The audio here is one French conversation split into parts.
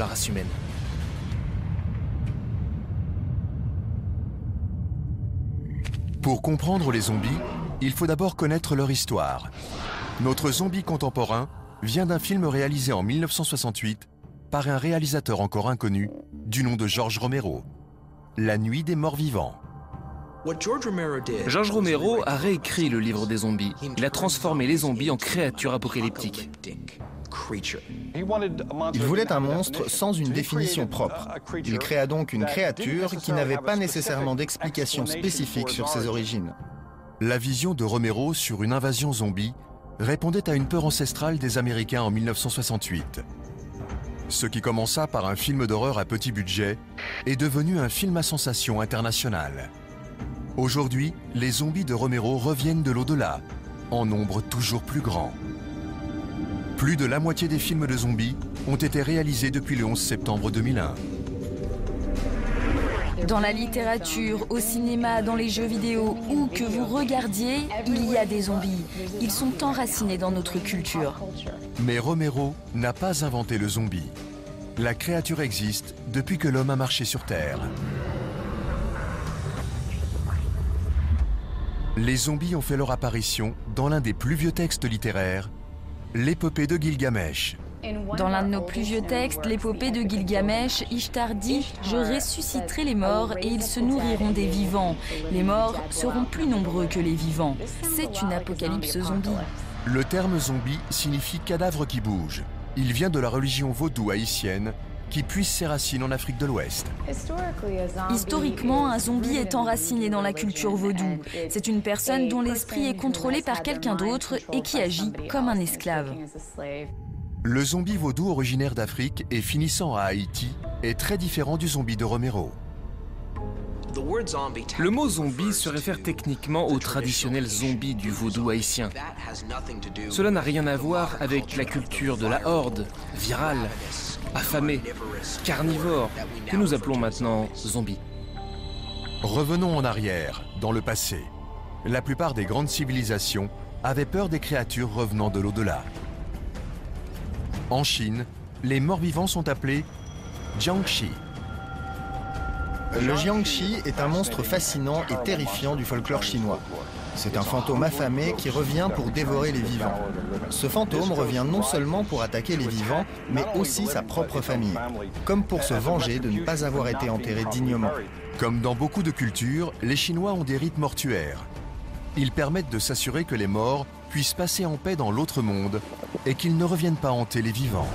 la race humaine. Pour comprendre les zombies, il faut d'abord connaître leur histoire. Notre zombie contemporain vient d'un film réalisé en 1968 par un réalisateur encore inconnu du nom de George Romero, La Nuit des Morts Vivants. George Romero a réécrit le livre des zombies. Il a transformé les zombies en créatures apocalyptiques. Il voulait un monstre sans une définition propre. Il créa donc une créature qui n'avait pas nécessairement d'explication spécifique sur ses origines. La vision de Romero sur une invasion zombie répondait à une peur ancestrale des Américains en 1968. Ce qui commença par un film d'horreur à petit budget est devenu un film à sensation internationale. Aujourd'hui, les zombies de Romero reviennent de l'au-delà, en nombre toujours plus grand. Plus de la moitié des films de zombies ont été réalisés depuis le 11 septembre 2001. Dans la littérature, au cinéma, dans les jeux vidéo, où que vous regardiez, il y a des zombies. Ils sont enracinés dans notre culture. Mais Romero n'a pas inventé le zombie. La créature existe depuis que l'homme a marché sur Terre. Les zombies ont fait leur apparition dans l'un des plus vieux textes littéraires, l'épopée de Gilgamesh. Dans l'un de nos plus vieux textes, l'épopée de Gilgamesh, Ishtar dit « Je ressusciterai les morts et ils se nourriront des vivants. Les morts seront plus nombreux que les vivants. » C'est une apocalypse zombie. Le terme zombie signifie cadavre qui bouge. Il vient de la religion vaudou haïtienne qui puise ses racines en Afrique de l'Ouest. Historiquement, un zombie est enraciné dans la culture vaudou. C'est une personne dont l'esprit est contrôlé par quelqu'un d'autre et qui agit comme un esclave. Le zombie vaudou originaire d'Afrique et finissant à Haïti est très différent du zombie de Romero. Le mot zombie se réfère techniquement au traditionnel zombie du vaudou haïtien. Cela n'a rien à voir avec la culture de la horde, virale, affamée, carnivore, que nous appelons maintenant zombie. Revenons en arrière, dans le passé. La plupart des grandes civilisations avaient peur des créatures revenant de l'au-delà. En Chine, les morts-vivants sont appelés Jiangshi. Le Jiangshi est un monstre fascinant et terrifiant du folklore chinois. C'est un fantôme affamé qui revient pour dévorer les vivants. Ce fantôme revient non seulement pour attaquer les vivants, mais aussi sa propre famille, comme pour se venger de ne pas avoir été enterré dignement. Comme dans beaucoup de cultures, les Chinois ont des rites mortuaires. Ils permettent de s'assurer que les morts puissent passer en paix dans l'autre monde et qu'ils ne reviennent pas hanter les vivants.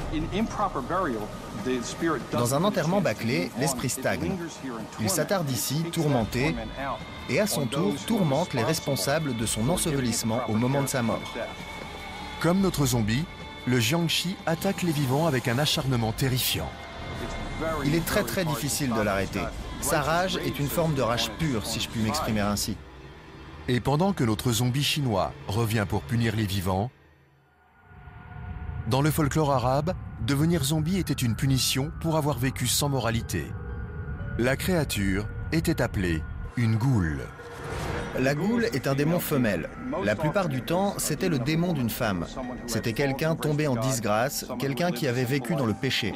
Dans un enterrement bâclé, l'esprit stagne. Il s'attarde ici, tourmenté, et à son tour tourmente les responsables de son ensevelissement au moment de sa mort. Comme notre zombie, le Jiangshi attaque les vivants avec un acharnement terrifiant. Il est très difficile de l'arrêter. Sa rage est une forme de rage pure, si je puis m'exprimer ainsi. Et pendant que notre zombie chinois revient pour punir les vivants, dans le folklore arabe, devenir zombie était une punition pour avoir vécu sans moralité. La créature était appelée une goule. La goule est un démon femelle. La plupart du temps, c'était le démon d'une femme. C'était quelqu'un tombé en disgrâce, quelqu'un qui avait vécu dans le péché.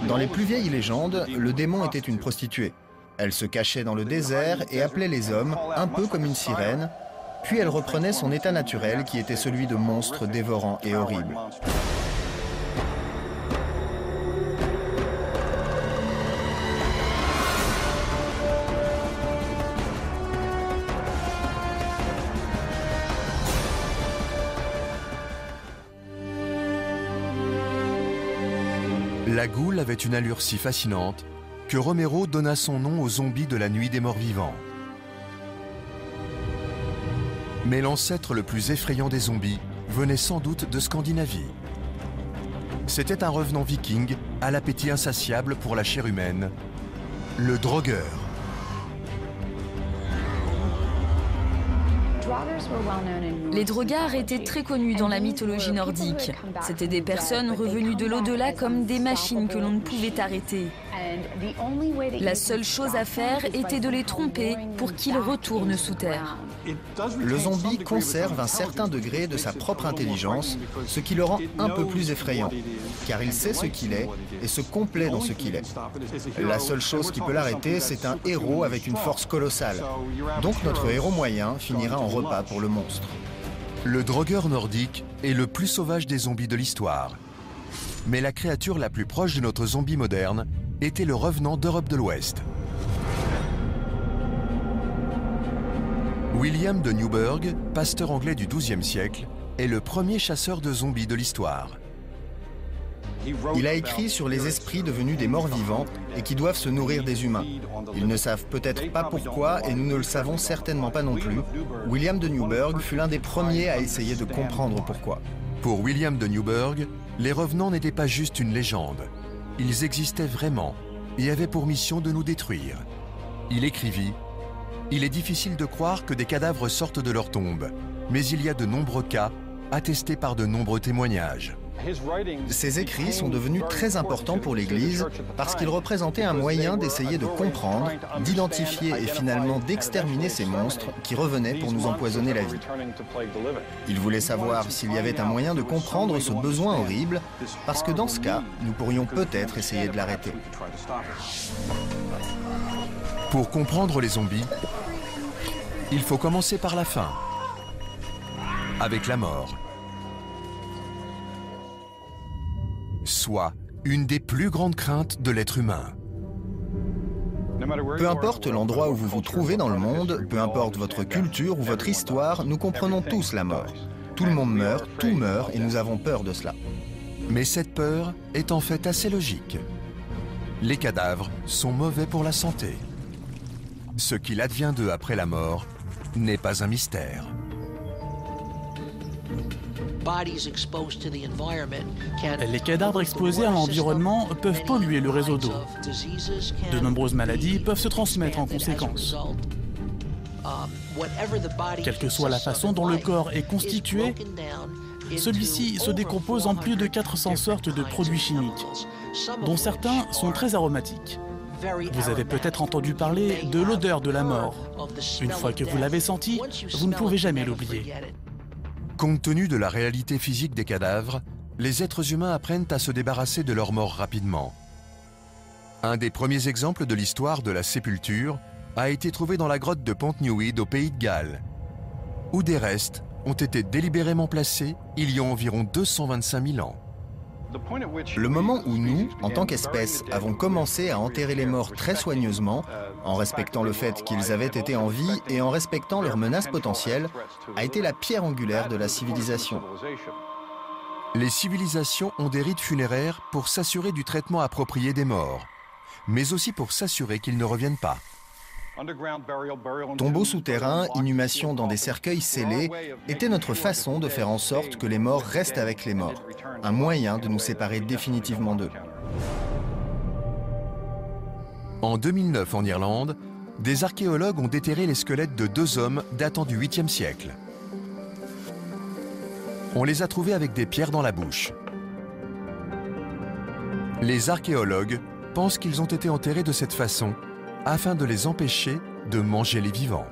Dans les plus vieilles légendes, le démon était une prostituée. Elle se cachait dans le désert et appelait les hommes, un peu comme une sirène, puis elle reprenait son état naturel qui était celui de monstre dévorant et horrible. La goule avait une allure si fascinante que Romero donna son nom aux zombies de la nuit des morts vivants. Mais l'ancêtre le plus effrayant des zombies venait sans doute de Scandinavie. C'était un revenant viking à l'appétit insatiable pour la chair humaine, le drogueur. Les droguards étaient très connus dans la mythologie nordique. C'étaient des personnes revenues de l'au-delà comme des machines que l'on ne pouvait arrêter. La seule chose à faire était de les tromper pour qu'ils retournent sous terre. Le zombie conserve un certain degré de sa propre intelligence, ce qui le rend un peu plus effrayant, car il sait ce qu'il est et se complaît dans ce qu'il est. La seule chose qui peut l'arrêter, c'est un héros avec une force colossale. Donc notre héros moyen finira en repas pour le monstre. Le drogueur nordique est le plus sauvage des zombies de l'histoire. Mais la créature la plus proche de notre zombie moderne était le revenant d'Europe de l'Ouest. William de Newburgh, pasteur anglais du XIIe siècle, est le premier chasseur de zombies de l'histoire. Il a écrit sur les esprits devenus des morts vivants et qui doivent se nourrir des humains. Ils ne savent peut-être pas pourquoi et nous ne le savons certainement pas non plus. William de Newburgh fut l'un des premiers à essayer de comprendre pourquoi. Pour William de Newburgh, les revenants n'étaient pas juste une légende. Ils existaient vraiment et avaient pour mission de nous détruire. Il écrivit « Il est difficile de croire que des cadavres sortent de leur tombe, mais il y a de nombreux cas attestés par de nombreux témoignages. » Ces écrits sont devenus très importants pour l'Église parce qu'ils représentaient un moyen d'essayer de comprendre, d'identifier et finalement d'exterminer ces monstres qui revenaient pour nous empoisonner la vie. Ils voulaient savoir s'il y avait un moyen de comprendre ce besoin horrible, parce que dans ce cas, nous pourrions peut-être essayer de l'arrêter. Pour comprendre les zombies, il faut commencer par la fin, avec la mort. Soit une des plus grandes craintes de l'être humain. Peu importe l'endroit où vous vous trouvez dans le monde, peu importe votre culture ou votre histoire, nous comprenons tous la mort. Tout le monde meurt, tout meurt et nous avons peur de cela. Mais cette peur est en fait assez logique. Les cadavres sont mauvais pour la santé. Ce qu'il advient d'eux après la mort n'est pas un mystère. Les cadavres exposés à l'environnement peuvent polluer le réseau d'eau. De nombreuses maladies peuvent se transmettre en conséquence. Quelle que soit la façon dont le corps est constitué, celui-ci se décompose en plus de 400 sortes de produits chimiques, dont certains sont très aromatiques. Vous avez peut-être entendu parler de l'odeur de la mort. Une fois que vous l'avez sentie, vous ne pouvez jamais l'oublier. Compte tenu de la réalité physique des cadavres, les êtres humains apprennent à se débarrasser de leur mort rapidement. Un des premiers exemples de l'histoire de la sépulture a été trouvé dans la grotte de Pont-Newydd au Pays de Galles, où des restes ont été délibérément placés il y a environ 225 000 ans. Le moment où nous, en tant qu'espèce, avons commencé à enterrer les morts très soigneusement, en respectant le fait qu'ils avaient été en vie et en respectant leurs menaces potentielles, a été la pierre angulaire de la civilisation. Les civilisations ont des rites funéraires pour s'assurer du traitement approprié des morts, mais aussi pour s'assurer qu'ils ne reviennent pas. Tombeaux souterrains, inhumation dans des cercueils scellés, était notre façon de faire en sorte que les morts restent avec les morts, un moyen de nous séparer définitivement d'eux. En 2009, en Irlande, des archéologues ont déterré les squelettes de 2 hommes datant du 8e siècle. On les a trouvés avec des pierres dans la bouche. Les archéologues pensent qu'ils ont été enterrés de cette façon afin de les empêcher de manger les vivants.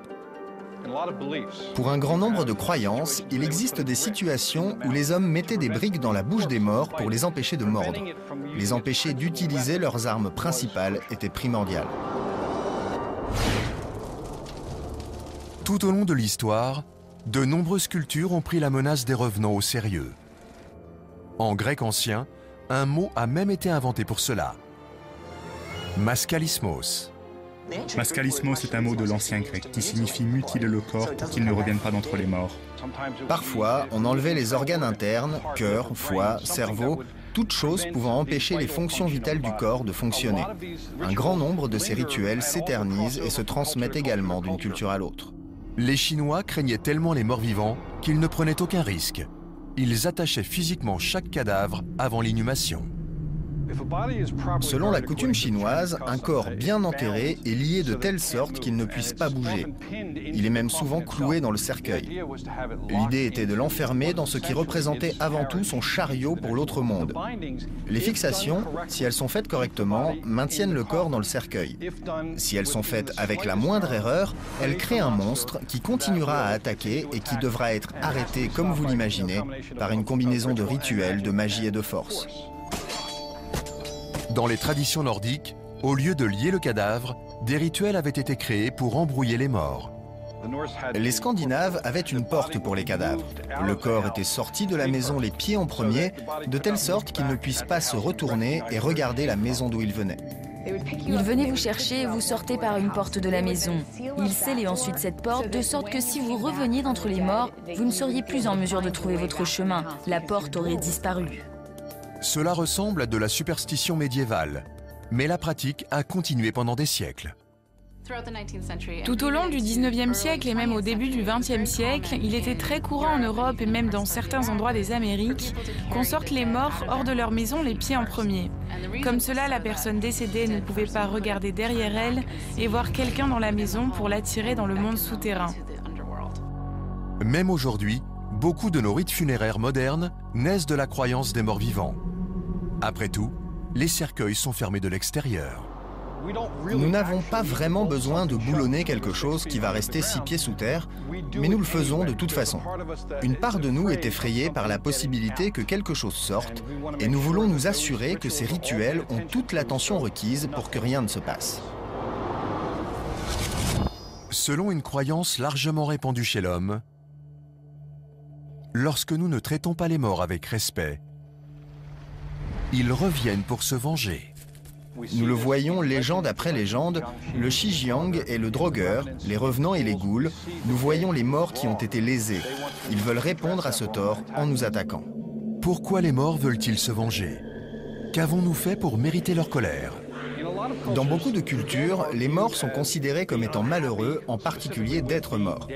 Pour un grand nombre de croyances, il existe des situations où les hommes mettaient des briques dans la bouche des morts pour les empêcher de mordre. Les empêcher d'utiliser leurs armes principales était primordial. Tout au long de l'histoire, de nombreuses cultures ont pris la menace des revenants au sérieux. En grec ancien, un mot a même été inventé pour cela. Maskalismos. Maskalismos est un mot de l'ancien grec qui signifie mutiler le corps pour qu'il ne revienne pas d'entre les morts. Parfois, on enlevait les organes internes, cœur, foie, cerveau, toutes choses pouvant empêcher les fonctions vitales du corps de fonctionner. Un grand nombre de ces rituels s'éternisent et se transmettent également d'une culture à l'autre. Les Chinois craignaient tellement les morts vivants qu'ils ne prenaient aucun risque. Ils attachaient physiquement chaque cadavre avant l'inhumation. Selon la coutume chinoise, un corps bien enterré est lié de telle sorte qu'il ne puisse pas bouger. Il est même souvent cloué dans le cercueil. L'idée était de l'enfermer dans ce qui représentait avant tout son chariot pour l'autre monde. Les fixations, si elles sont faites correctement, maintiennent le corps dans le cercueil. Si elles sont faites avec la moindre erreur, elles créent un monstre qui continuera à attaquer et qui devra être arrêté, comme vous l'imaginez, par une combinaison de rituels, de magie et de force. Dans les traditions nordiques, au lieu de lier le cadavre, des rituels avaient été créés pour embrouiller les morts. Les Scandinaves avaient une porte pour les cadavres. Le corps était sorti de la maison les pieds en premier, de telle sorte qu'il ne puisse pas se retourner et regarder la maison d'où il venait. Il venait vous chercher et vous sortez par une porte de la maison. Il scellait ensuite cette porte de sorte que si vous reveniez d'entre les morts, vous ne seriez plus en mesure de trouver votre chemin. La porte aurait disparu. Cela ressemble à de la superstition médiévale, mais la pratique a continué pendant des siècles. Tout au long du 19e siècle et même au début du 20e siècle, il était très courant en Europe et même dans certains endroits des Amériques qu'on sorte les morts hors de leur maison les pieds en premier. Comme cela, la personne décédée ne pouvait pas regarder derrière elle et voir quelqu'un dans la maison pour l'attirer dans le monde souterrain. Même aujourd'hui, beaucoup de nos rites funéraires modernes naissent de la croyance des morts vivants. Après tout, les cercueils sont fermés de l'extérieur. Nous n'avons pas vraiment besoin de boulonner quelque chose qui va rester 6 pieds sous terre, mais nous le faisons de toute façon. Une part de nous est effrayée par la possibilité que quelque chose sorte, et nous voulons nous assurer que ces rituels ont toute l'attention requise pour que rien ne se passe. Selon une croyance largement répandue chez l'homme, lorsque nous ne traitons pas les morts avec respect, ils reviennent pour se venger. Nous le voyons légende après légende, le Xijiang et le drogueur, les revenants et les ghouls, nous voyons les morts qui ont été lésés. Ils veulent répondre à ce tort en nous attaquant. Pourquoi les morts veulent-ils se venger? Qu'avons-nous fait pour mériter leur colère? Dans beaucoup de cultures, les morts sont considérés comme étant malheureux, en particulier d'être morts.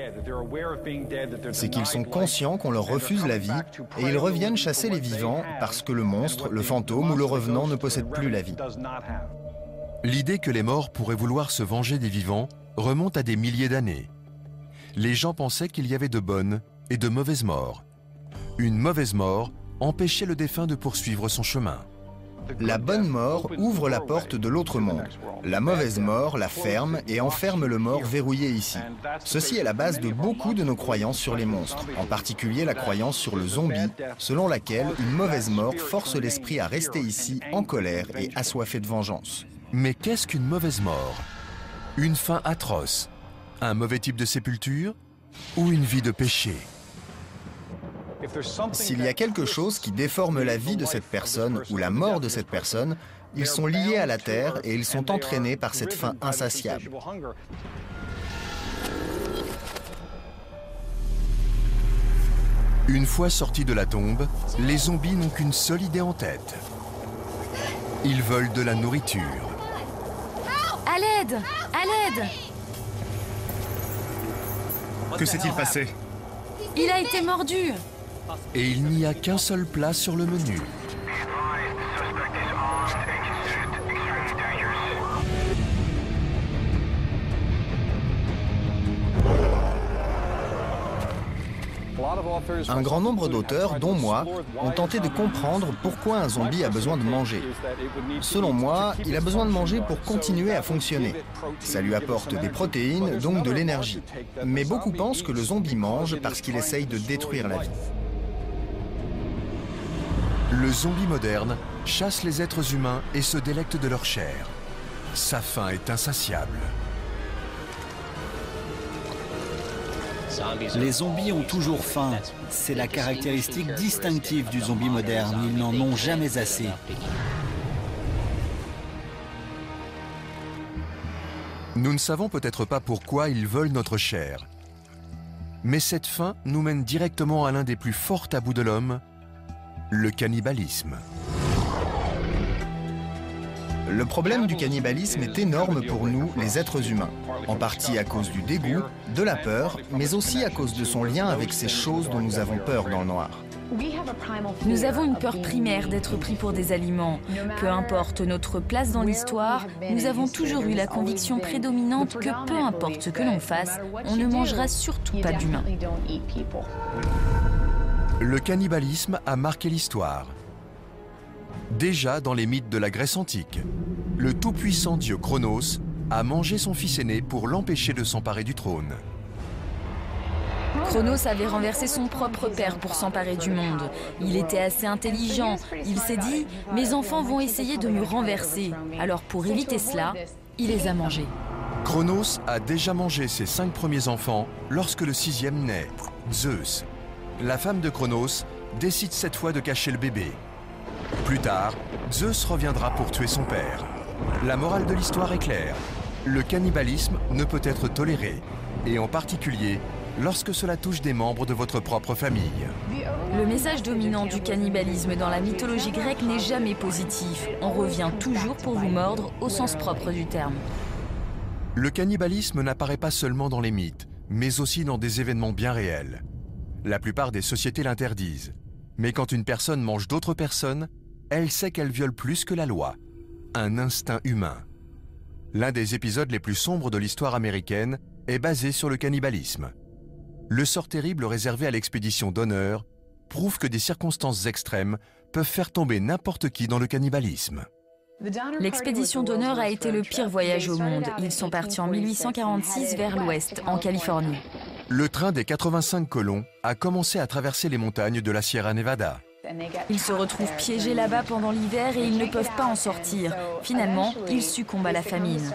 C'est qu'ils sont conscients qu'on leur refuse la vie et ils reviennent chasser les vivants parce que le monstre, le fantôme ou le revenant ne possède plus la vie. L'idée que les morts pourraient vouloir se venger des vivants remonte à des milliers d'années. Les gens pensaient qu'il y avait de bonnes et de mauvaises morts. Une mauvaise mort empêchait le défunt de poursuivre son chemin. La bonne mort ouvre la porte de l'autre monde. La mauvaise mort la ferme et enferme le mort verrouillé ici. Ceci est la base de beaucoup de nos croyances sur les monstres, en particulier la croyance sur le zombie, selon laquelle une mauvaise mort force l'esprit à rester ici en colère et assoiffé de vengeance. Mais qu'est-ce qu'une mauvaise mort? Une fin atroce, un mauvais type de sépulture ou une vie de péché? S'il y a quelque chose qui déforme la vie de cette personne ou la mort de cette personne, ils sont liés à la terre et ils sont entraînés par cette faim insatiable. Une fois sortis de la tombe, les zombies n'ont qu'une seule idée en tête. Ils veulent de la nourriture. À l'aide! À l'aide! Que s'est-il passé? Il a été mordu! Et il n'y a qu'un seul plat sur le menu. Un grand nombre d'auteurs, dont moi, ont tenté de comprendre pourquoi un zombie a besoin de manger. Selon moi, il a besoin de manger pour continuer à fonctionner. Ça lui apporte des protéines, donc de l'énergie. Mais beaucoup pensent que le zombie mange parce qu'il essaye de détruire la vie. Le zombie moderne chasse les êtres humains et se délecte de leur chair. Sa faim est insatiable. Les zombies ont toujours faim. C'est la caractéristique distinctive du zombie moderne. Ils n'en ont jamais assez. Nous ne savons peut-être pas pourquoi ils veulent notre chair. Mais cette faim nous mène directement à l'un des plus forts tabous de l'homme, le cannibalisme. Le problème du cannibalisme est énorme pour nous, les êtres humains. En partie à cause du dégoût, de la peur, mais aussi à cause de son lien avec ces choses dont nous avons peur dans le noir. Nous avons une peur primaire d'être pris pour des aliments. Peu importe notre place dans l'histoire, nous avons toujours eu la conviction prédominante que peu importe ce que l'on fasse, on ne mangera surtout pas d'humains. Le cannibalisme a marqué l'histoire. Déjà dans les mythes de la Grèce antique, le tout-puissant dieu Cronos a mangé son fils aîné pour l'empêcher de s'emparer du trône. Cronos avait renversé son propre père pour s'emparer du monde. Il était assez intelligent. Il s'est dit « Mes enfants vont essayer de me renverser ». Alors pour éviter cela, il les a mangés. Cronos a déjà mangé ses 5 premiers enfants lorsque le 6e naît, Zeus. La femme de Cronos décide cette fois de cacher le bébé. Plus tard, Zeus reviendra pour tuer son père. La morale de l'histoire est claire. Le cannibalisme ne peut être toléré, et en particulier lorsque cela touche des membres de votre propre famille. Le message dominant du cannibalisme dans la mythologie grecque n'est jamais positif. On revient toujours pour vous mordre au sens propre du terme. Le cannibalisme n'apparaît pas seulement dans les mythes, mais aussi dans des événements bien réels. La plupart des sociétés l'interdisent. Mais quand une personne mange d'autres personnes, elle sait qu'elle viole plus que la loi. Un instinct humain. L'un des épisodes les plus sombres de l'histoire américaine est basé sur le cannibalisme. Le sort terrible réservé à l'expédition d'honneur prouve que des circonstances extrêmes peuvent faire tomber n'importe qui dans le cannibalisme. L'expédition d'honneur a été le pire voyage au monde. Ils sont partis en 1846 vers l'ouest, en Californie. Le train des 85 colons a commencé à traverser les montagnes de la Sierra Nevada. Ils se retrouvent piégés là-bas pendant l'hiver et ils ne peuvent pas en sortir. Finalement, ils succombent à la famine.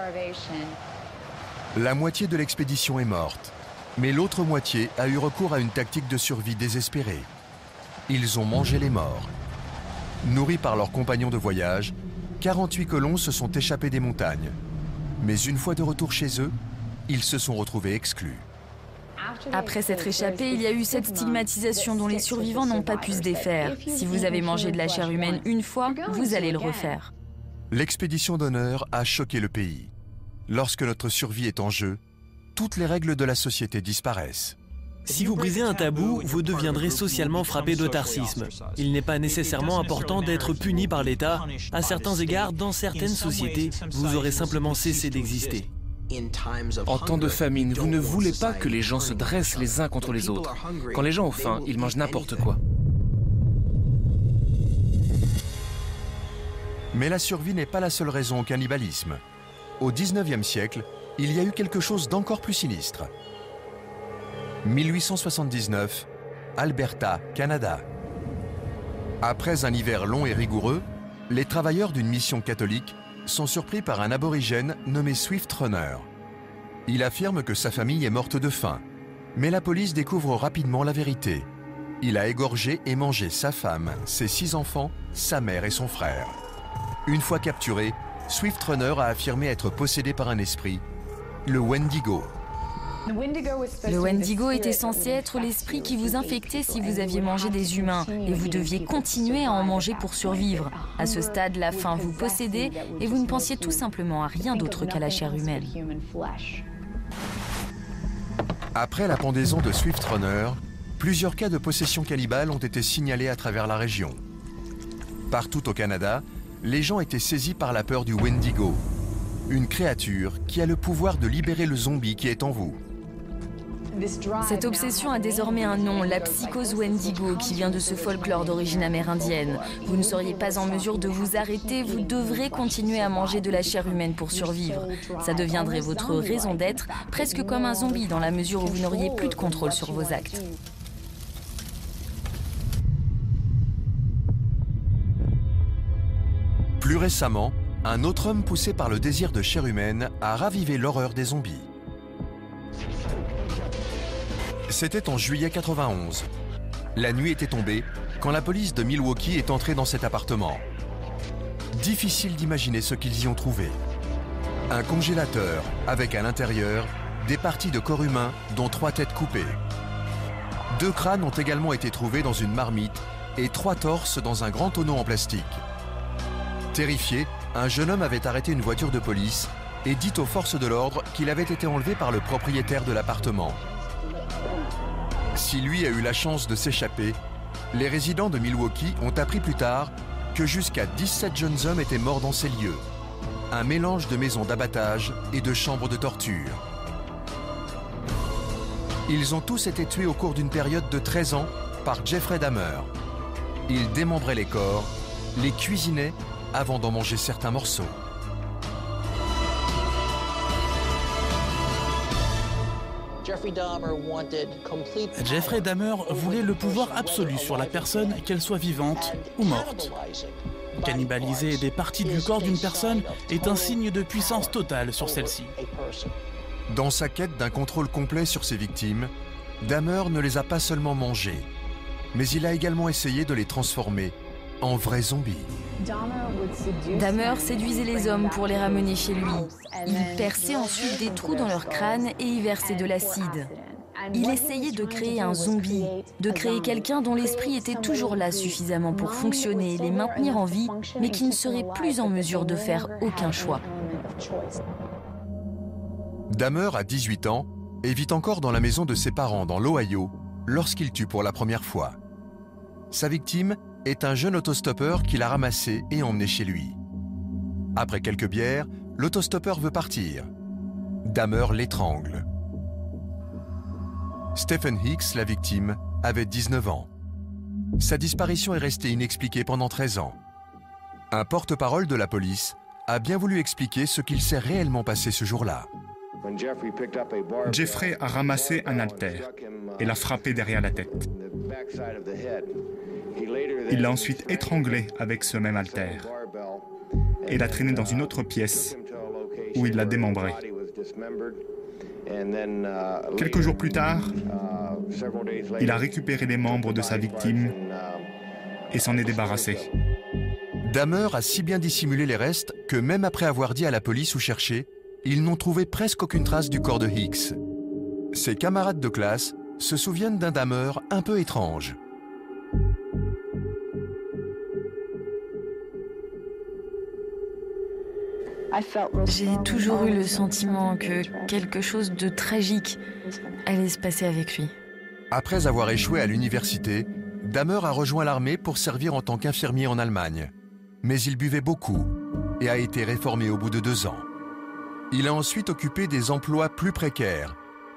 La moitié de l'expédition est morte, mais l'autre moitié a eu recours à une tactique de survie désespérée. Ils ont mangé les morts. Nourris par leurs compagnons de voyage, 48 colons se sont échappés des montagnes. Mais une fois de retour chez eux, ils se sont retrouvés exclus. Après s'être échappés, il y a eu cette stigmatisation dont les survivants n'ont pas pu se défaire. Si vous avez mangé de la chair humaine une fois, vous allez le refaire. L'expédition d'honneur a choqué le pays. Lorsque notre survie est en jeu, toutes les règles de la société disparaissent. Si vous brisez un tabou, vous deviendrez socialement frappé d'autarcisme. Il n'est pas nécessairement important d'être puni par l'État. À certains égards, dans certaines sociétés, vous aurez simplement cessé d'exister. En temps de famine, vous ne voulez pas que les gens se dressent les uns contre les autres. Quand les gens ont faim, ils mangent n'importe quoi. Mais la survie n'est pas la seule raison au cannibalisme. Au 19e siècle, il y a eu quelque chose d'encore plus sinistre. 1879, Alberta, Canada. Après un hiver long et rigoureux, les travailleurs d'une mission catholique sont surpris par un aborigène nommé Swift Runner. Il affirme que sa famille est morte de faim, mais la police découvre rapidement la vérité. Il a égorgé et mangé sa femme, ses 6 enfants, sa mère et son frère. Une fois capturé, Swift Runner a affirmé être possédé par un esprit, le Wendigo. Le Wendigo était censé être l'esprit qui vous infectait si vous aviez mangé des humains et vous deviez continuer à en manger pour survivre. À ce stade, la faim vous possédait et vous ne pensiez tout simplement à rien d'autre qu'à la chair humaine. Après la pendaison de Swift Runner, plusieurs cas de possession cannibale ont été signalés à travers la région. Partout au Canada, les gens étaient saisis par la peur du Wendigo, une créature qui a le pouvoir de libérer le zombie qui est en vous. Cette obsession a désormais un nom, la psychose Wendigo, qui vient de ce folklore d'origine amérindienne. Vous ne seriez pas en mesure de vous arrêter, vous devrez continuer à manger de la chair humaine pour survivre. Ça deviendrait votre raison d'être, presque comme un zombie dans la mesure où vous n'auriez plus de contrôle sur vos actes. Plus récemment, un autre homme poussé par le désir de chair humaine a ravivé l'horreur des zombies. C'était en juillet 91. La nuit était tombée quand la police de Milwaukee est entrée dans cet appartement. Difficile d'imaginer ce qu'ils y ont trouvé. Un congélateur avec à l'intérieur des parties de corps humain dont 3 têtes coupées. 2 crânes ont également été trouvés dans une marmite et 3 torses dans un grand tonneau en plastique. Terrifié, un jeune homme avait arrêté une voiture de police et dit aux forces de l'ordre qu'il avait été enlevé par le propriétaire de l'appartement. Si lui a eu la chance de s'échapper, Les résidents de Milwaukee ont appris plus tard que jusqu'à 17 jeunes hommes étaient morts dans ces lieux. Un mélange de maisons d'abattage et de chambres de torture. Ils ont tous été tués au cours d'une période de 13 ans par Jeffrey Dahmer. Il démembrait les corps, les cuisinait avant d'en manger certains morceaux. Jeffrey Dahmer voulait le pouvoir absolu sur la personne, qu'elle soit vivante ou morte. Cannibaliser des parties du corps d'une personne est un signe de puissance totale sur celle-ci. Dans sa quête d'un contrôle complet sur ses victimes, Dahmer ne les a pas seulement mangés, mais il a également essayé de les transformer en vrais zombies. Dahmer séduisait les hommes pour les ramener chez lui. Il perçait ensuite des trous dans leur crâne et y versait de l'acide. Il essayait de créer un zombie, de créer quelqu'un dont l'esprit était toujours là suffisamment pour fonctionner et les maintenir en vie, mais qui ne serait plus en mesure de faire aucun choix. Dahmer a 18 ans et vit encore dans la maison de ses parents dans l'Ohio lorsqu'il tue pour la première fois. Sa victime est un jeune autostoppeur qu'il a ramassé et emmené chez lui. Après quelques bières, l'autostoppeur veut partir. Dahmer l'étrangle. Stephen Hicks, la victime, avait 19 ans. Sa disparition est restée inexpliquée pendant 13 ans. Un porte-parole de la police a bien voulu expliquer ce qu'il s'est réellement passé ce jour-là. Jeffrey a ramassé un haltère et l'a frappé derrière la tête. Il l'a ensuite étranglé avec ce même haltère et l'a traîné dans une autre pièce où il l'a démembré. Quelques jours plus tard, il a récupéré les membres de sa victime et s'en est débarrassé. Dahmer a si bien dissimulé les restes que même après avoir dit à la police où chercher, ils n'ont trouvé presque aucune trace du corps de Hicks. Ses camarades de classe se souviennent d'un Dahmer un peu étrange. J'ai toujours eu le sentiment que quelque chose de tragique allait se passer avec lui. Après avoir échoué à l'université, Dahmer a rejoint l'armée pour servir en tant qu'infirmier en Allemagne. Mais il buvait beaucoup et a été réformé au bout de 2 ans. Il a ensuite occupé des emplois plus précaires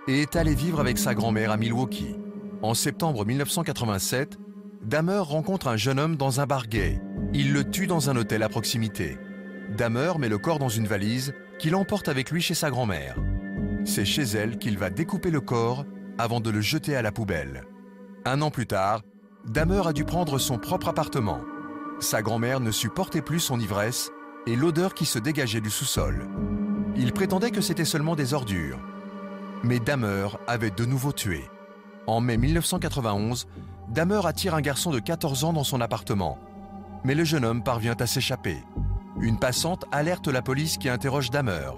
et est allé vivre avec sa grand-mère à Milwaukee. En septembre 1987, Dahmer rencontre un jeune homme dans un bar gay. Il le tue dans un hôtel à proximité. Dahmer met le corps dans une valise qu'il emporte avec lui chez sa grand-mère. C'est chez elle qu'il va découper le corps avant de le jeter à la poubelle. 1 an plus tard, Dahmer a dû prendre son propre appartement. Sa grand-mère ne supportait plus son ivresse et l'odeur qui se dégageait du sous-sol. Il prétendait que c'était seulement des ordures. Mais Dahmer avait de nouveau tué. En mai 1991, Dahmer attire un garçon de 14 ans dans son appartement. Mais le jeune homme parvient à s'échapper. Une passante alerte la police qui interroge Dahmer.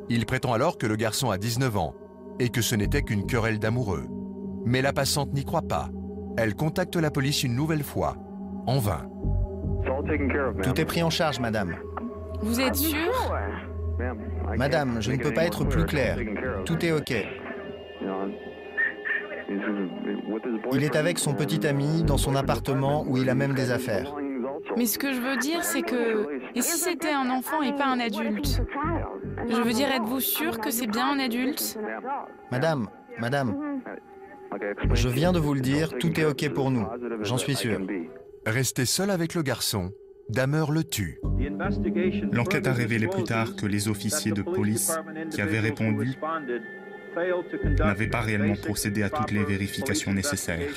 Il prétend alors que le garçon a 19 ans et que ce n'était qu'une querelle d'amoureux. Mais la passante n'y croit pas. Elle contacte la police une nouvelle fois, en vain. Tout est pris en charge, madame. Vous êtes sûr? Madame, je ne peux pas être plus clair. Tout est OK. Il est avec son petit ami dans son appartement où il a même des affaires. Mais ce que je veux dire, c'est que... Et si c'était un enfant et pas un adulte? Je veux dire, êtes-vous sûr que c'est bien un adulte? Madame, je viens de vous le dire, tout est OK pour nous. J'en suis sûr. Resté seul avec le garçon, Dahmer le tue. L'enquête a révélé plus tard que les officiers de police qui avaient répondu n'avaient pas réellement procédé à toutes les vérifications nécessaires.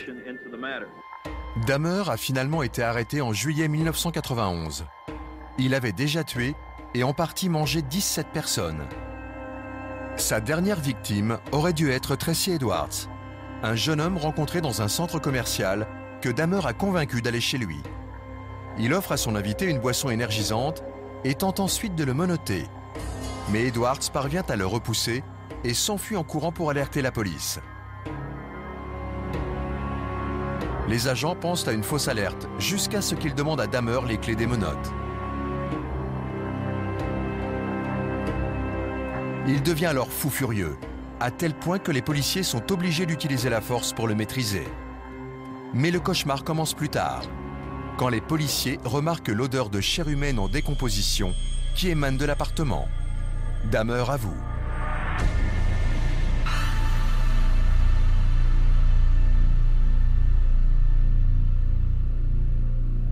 Dahmer a finalement été arrêté en juillet 1991. Il avait déjà tué et en partie mangé 17 personnes. Sa dernière victime aurait dû être Tracy Edwards, un jeune homme rencontré dans un centre commercial que Dahmer a convaincu d'aller chez lui. Il offre à son invité une boisson énergisante et tente ensuite de le menotter. Mais Edwards parvient à le repousser et s'enfuit en courant pour alerter la police. Les agents pensent à une fausse alerte jusqu'à ce qu'ils demandent à Dahmer les clés des menottes. Il devient alors fou furieux, à tel point que les policiers sont obligés d'utiliser la force pour le maîtriser. Mais le cauchemar commence plus tard, quand les policiers remarquent l'odeur de chair humaine en décomposition qui émane de l'appartement. Dahmer avoue.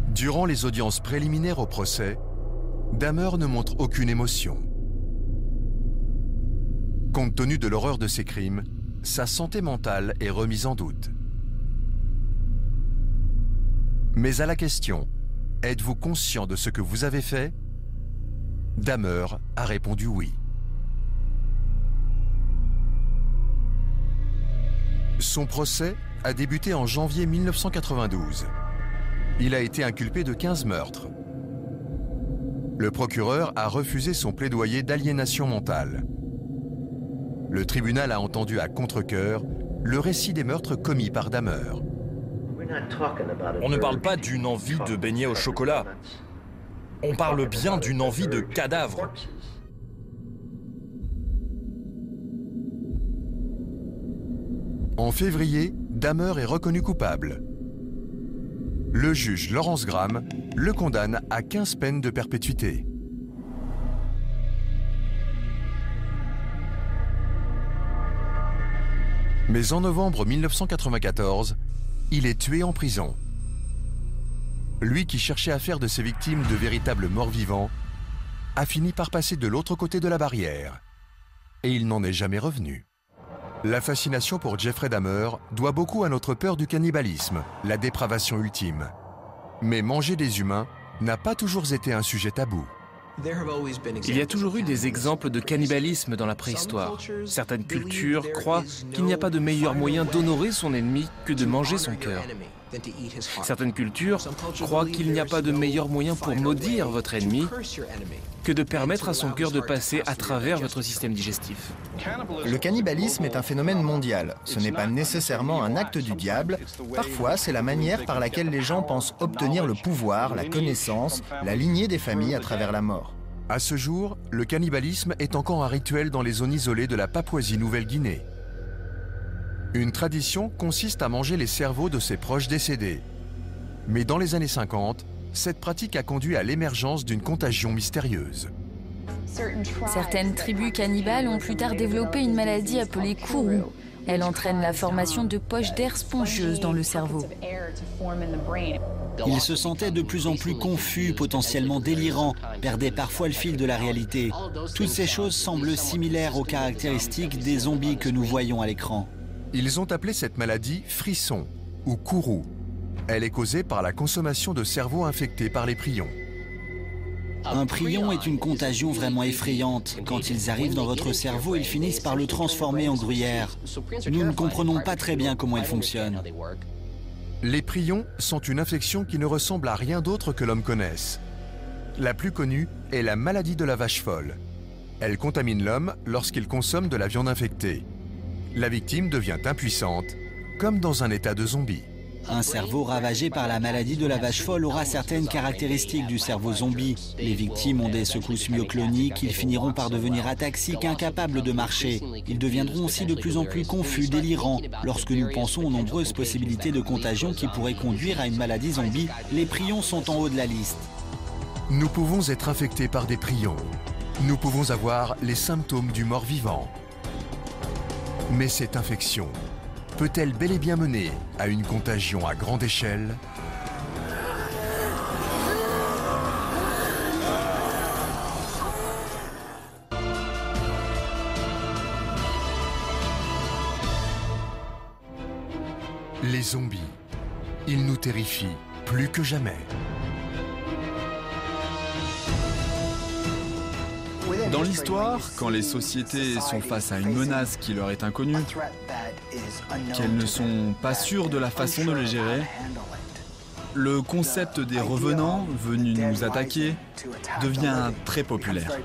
Durant les audiences préliminaires au procès, Dahmer ne montre aucune émotion. Compte tenu de l'horreur de ses crimes, sa santé mentale est remise en doute. Mais à la question « Êtes-vous conscient de ce que vous avez fait ?», Dahmer a répondu oui. Son procès a débuté en janvier 1992. Il a été inculpé de 15 meurtres. Le procureur a refusé son plaidoyer d'aliénation mentale. Le tribunal a entendu à contre-cœur le récit des meurtres commis par Dahmer. On ne parle pas d'une envie de beignets au chocolat. On parle bien d'une envie de cadavre. En février, Dahmer est reconnu coupable. Le juge Lawrence Graham le condamne à 15 peines de perpétuité. Mais en novembre 1994, il est tué en prison. Lui qui cherchait à faire de ses victimes de véritables morts-vivants, a fini par passer de l'autre côté de la barrière. Et il n'en est jamais revenu. La fascination pour Jeffrey Dahmer doit beaucoup à notre peur du cannibalisme, la dépravation ultime. Mais manger des humains n'a pas toujours été un sujet tabou. Il y a toujours eu des exemples de cannibalisme dans la préhistoire. Certaines cultures croient qu'il n'y a pas de meilleur moyen d'honorer son ennemi que de manger son cœur. Certaines cultures croient qu'il n'y a pas de meilleur moyen pour maudire votre ennemi que de permettre à son cœur de passer à travers votre système digestif. Le cannibalisme est un phénomène mondial. Ce n'est pas nécessairement un acte du diable. Parfois, c'est la manière par laquelle les gens pensent obtenir le pouvoir, la connaissance, la lignée des familles à travers la mort. À ce jour, le cannibalisme est encore un rituel dans les zones isolées de la Papouasie-Nouvelle-Guinée. Une tradition consiste à manger les cerveaux de ses proches décédés. Mais dans les années 50, cette pratique a conduit à l'émergence d'une contagion mystérieuse. Certaines tribus cannibales ont plus tard développé une maladie appelée kourou. Elle entraîne la formation de poches d'air spongieuses dans le cerveau. Ils se sentaient de plus en plus confus, potentiellement délirants, perdaient parfois le fil de la réalité. Toutes ces choses semblent similaires aux caractéristiques des zombies que nous voyons à l'écran. Ils ont appelé cette maladie frisson ou kourou. Elle est causée par la consommation de cerveaux infectés par les prions. Un prion est une contagion vraiment effrayante. Quand ils arrivent dans votre cerveau, ils finissent par le transformer en gruyère. Nous ne comprenons pas très bien comment ils fonctionnent. Les prions sont une infection qui ne ressemble à rien d'autre que l'homme connaisse. La plus connue est la maladie de la vache folle. Elle contamine l'homme lorsqu'il consomme de la viande infectée. La victime devient impuissante, comme dans un état de zombie. Un cerveau ravagé par la maladie de la vache folle aura certaines caractéristiques du cerveau zombie. Les victimes ont des secousses myocloniques, ils finiront par devenir ataxiques, incapables de marcher. Ils deviendront aussi de plus en plus confus, délirants. Lorsque nous pensons aux nombreuses possibilités de contagion qui pourraient conduire à une maladie zombie, les prions sont en haut de la liste. Nous pouvons être infectés par des prions. Nous pouvons avoir les symptômes du mort-vivant. Mais cette infection peut-elle bel et bien mener à une contagion à grande échelle ? Les zombies, ils nous terrifient plus que jamais. Dans l'histoire, quand les sociétés sont face à une menace qui leur est inconnue, qu'elles ne sont pas sûres de la façon de les gérer, le concept des revenants venus nous attaquer devient très populaire.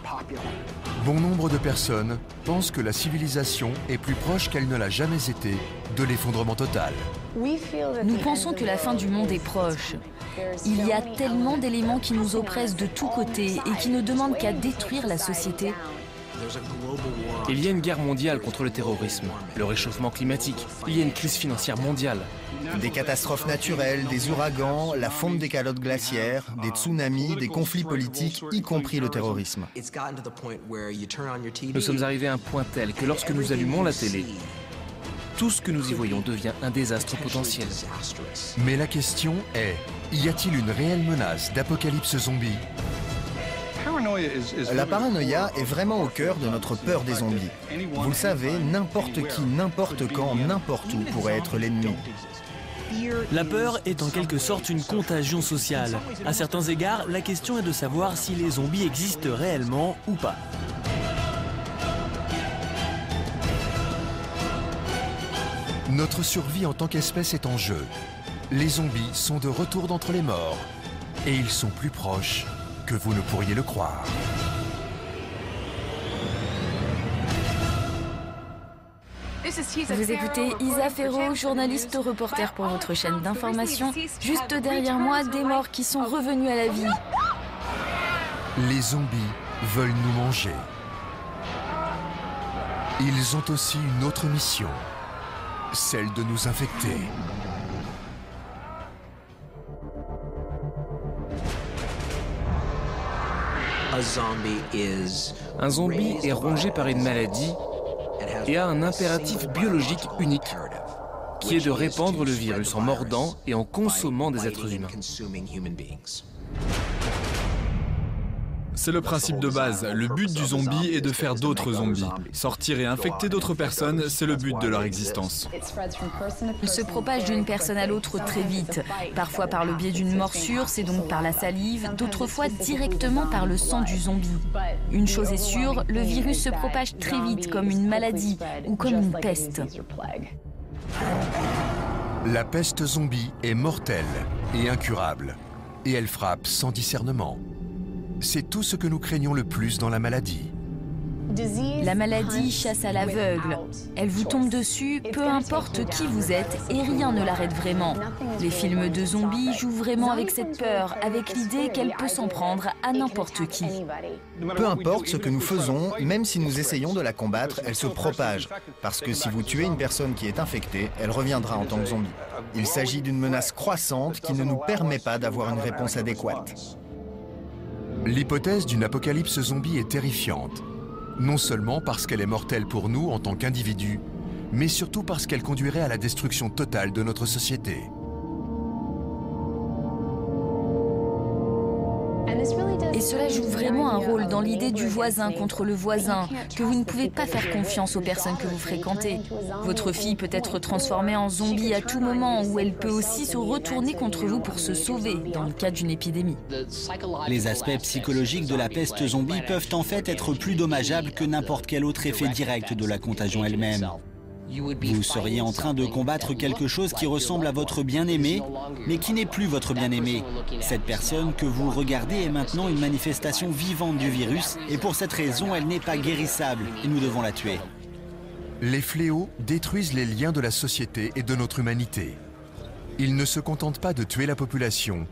Bon nombre de personnes pensent que la civilisation est plus proche qu'elle ne l'a jamais été de l'effondrement total. Nous pensons que la fin du monde est proche. Il y a tellement d'éléments qui nous oppressent de tous côtés et qui ne demandent qu'à détruire la société. Il y a une guerre mondiale contre le terrorisme, le réchauffement climatique, il y a une crise financière mondiale. Des catastrophes naturelles, des ouragans, la fonte des calottes glaciaires, des tsunamis, des conflits politiques, y compris le terrorisme. Nous sommes arrivés à un point tel que lorsque nous allumons la télé, tout ce que nous y voyons devient un désastre potentiel. Mais la question est, y a-t-il une réelle menace d'apocalypse zombie ? La paranoïa est vraiment au cœur de notre peur des zombies. Vous le savez, n'importe qui, n'importe quand, n'importe où pourrait être l'ennemi. La peur est en quelque sorte une contagion sociale. À certains égards, la question est de savoir si les zombies existent réellement ou pas. Notre survie en tant qu'espèce est en jeu. Les zombies sont de retour d'entre les morts. Et ils sont plus proches que vous ne pourriez le croire. Vous écoutez Isa Ferro, journaliste reporter pour votre chaîne d'information. Juste derrière moi, des morts qui sont revenus à la vie. Les zombies veulent nous manger. Ils ont aussi une autre mission, celle de nous infecter. Un zombie est rongé par une maladie et a un impératif biologique unique, qui est de répandre le virus en mordant et en consommant des êtres humains. C'est le principe de base. Le but du zombie est de faire d'autres zombies. Sortir et infecter d'autres personnes, c'est le but de leur existence. Il se propage d'une personne à l'autre très vite. Parfois par le biais d'une morsure, c'est donc par la salive, d'autres fois directement par le sang du zombie. Une chose est sûre, le virus se propage très vite comme une maladie ou comme une peste. La peste zombie est mortelle et incurable, et elle frappe sans discernement. C'est tout ce que nous craignons le plus dans la maladie. La maladie chasse à l'aveugle. Elle vous tombe dessus, peu importe qui vous êtes, et rien ne l'arrête vraiment. Les films de zombies jouent vraiment avec cette peur, avec l'idée qu'elle peut s'en prendre à n'importe qui. Peu importe ce que nous faisons, même si nous essayons de la combattre, elle se propage. Parce que si vous tuez une personne qui est infectée, elle reviendra en tant que zombie. Il s'agit d'une menace croissante qui ne nous permet pas d'avoir une réponse adéquate. L'hypothèse d'une apocalypse zombie est terrifiante. Non seulement parce qu'elle est mortelle pour nous en tant qu'individus, mais surtout parce qu'elle conduirait à la destruction totale de notre société. Et cela joue vraiment un rôle dans l'idée du voisin contre le voisin, que vous ne pouvez pas faire confiance aux personnes que vous fréquentez. Votre fille peut être transformée en zombie à tout moment, ou elle peut aussi se retourner contre vous pour se sauver, dans le cas d'une épidémie. Les aspects psychologiques de la peste zombie peuvent en fait être plus dommageables que n'importe quel autre effet direct de la contagion elle-même. Vous seriez en train de combattre quelque chose qui ressemble à votre bien-aimé, mais qui n'est plus votre bien-aimé. Cette personne que vous regardez est maintenant une manifestation vivante du virus, et pour cette raison, elle n'est pas guérissable, et nous devons la tuer. Les fléaux détruisent les liens de la société et de notre humanité. Ils ne se contentent pas de tuer la population,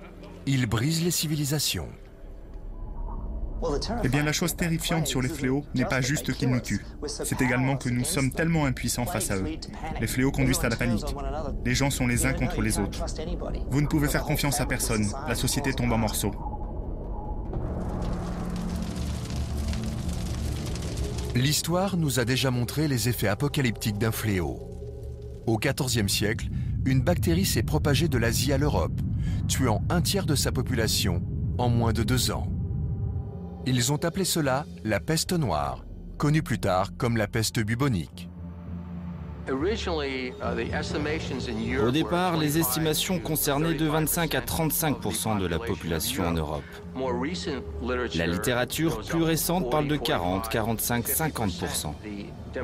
ils brisent les civilisations. Eh bien, la chose terrifiante sur les fléaux n'est pas juste qu'ils nous tuent. C'est également que nous sommes tellement impuissants face à eux. Les fléaux conduisent à la panique. Les gens sont les uns contre les autres. Vous ne pouvez faire confiance à personne. La société tombe en morceaux. L'histoire nous a déjà montré les effets apocalyptiques d'un fléau. Au XIVe siècle, une bactérie s'est propagée de l'Asie à l'Europe, tuant un tiers de sa population en moins de 2 ans. Ils ont appelé cela la peste noire, connue plus tard comme la peste bubonique. Au départ, les estimations concernaient de 25 à 35% de la population en Europe. La littérature plus récente parle de 40, 45, 50%.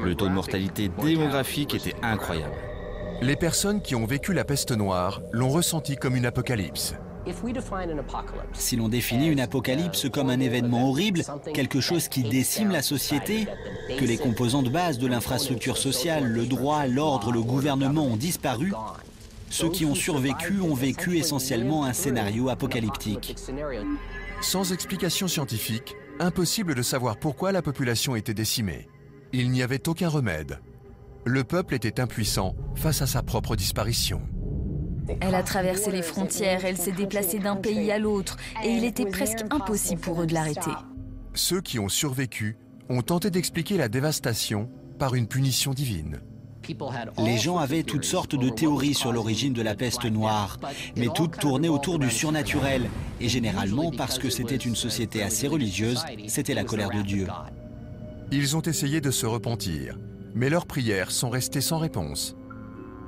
Le taux de mortalité démographique était incroyable. Les personnes qui ont vécu la peste noire l'ont ressenti comme une apocalypse. Si l'on définit une apocalypse comme un événement horrible, quelque chose qui décime la société, que les composantes bases de l'infrastructure sociale, le droit, l'ordre, le gouvernement ont disparu, ceux qui ont survécu ont vécu essentiellement un scénario apocalyptique. Sans explication scientifique, impossible de savoir pourquoi la population était décimée. Il n'y avait aucun remède. Le peuple était impuissant face à sa propre disparition. Elle a traversé les frontières, elle s'est déplacée d'un pays à l'autre et il était presque impossible pour eux de l'arrêter. Ceux qui ont survécu ont tenté d'expliquer la dévastation par une punition divine. Les gens avaient toutes sortes de théories sur l'origine de la peste noire, mais toutes tournaient autour du surnaturel. Et généralement, parce que c'était une société assez religieuse, c'était la colère de Dieu. Ils ont essayé de se repentir, mais leurs prières sont restées sans réponse.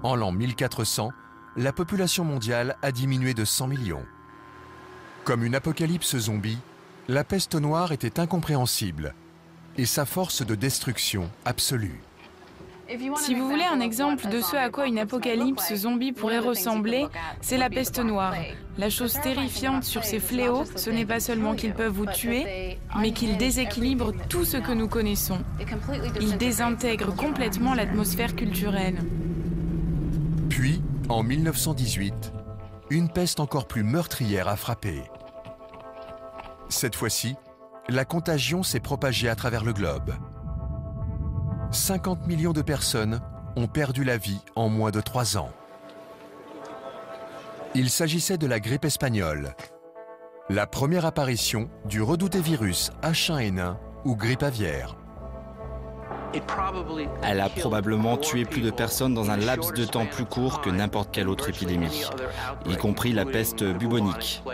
En l'an 1400, la population mondiale a diminué de 100 millions. Comme une apocalypse zombie, la peste noire était incompréhensible et sa force de destruction absolue. Si vous voulez un exemple de ce à quoi une apocalypse zombie pourrait ressembler, c'est la peste noire. La chose terrifiante sur ces fléaux, ce n'est pas seulement qu'ils peuvent vous tuer, mais qu'ils déséquilibrent tout ce que nous connaissons. Ils désintègrent complètement l'atmosphère culturelle. Puis, en 1918, une peste encore plus meurtrière a frappé. Cette fois-ci, la contagion s'est propagée à travers le globe. 50 millions de personnes ont perdu la vie en moins de 3 ans. Il s'agissait de la grippe espagnole, la première apparition du redouté virus H1N1 ou grippe aviaire. Elle a probablement tué plus de personnes dans un laps de temps plus court que n'importe quelle autre épidémie, y compris la peste bubonique.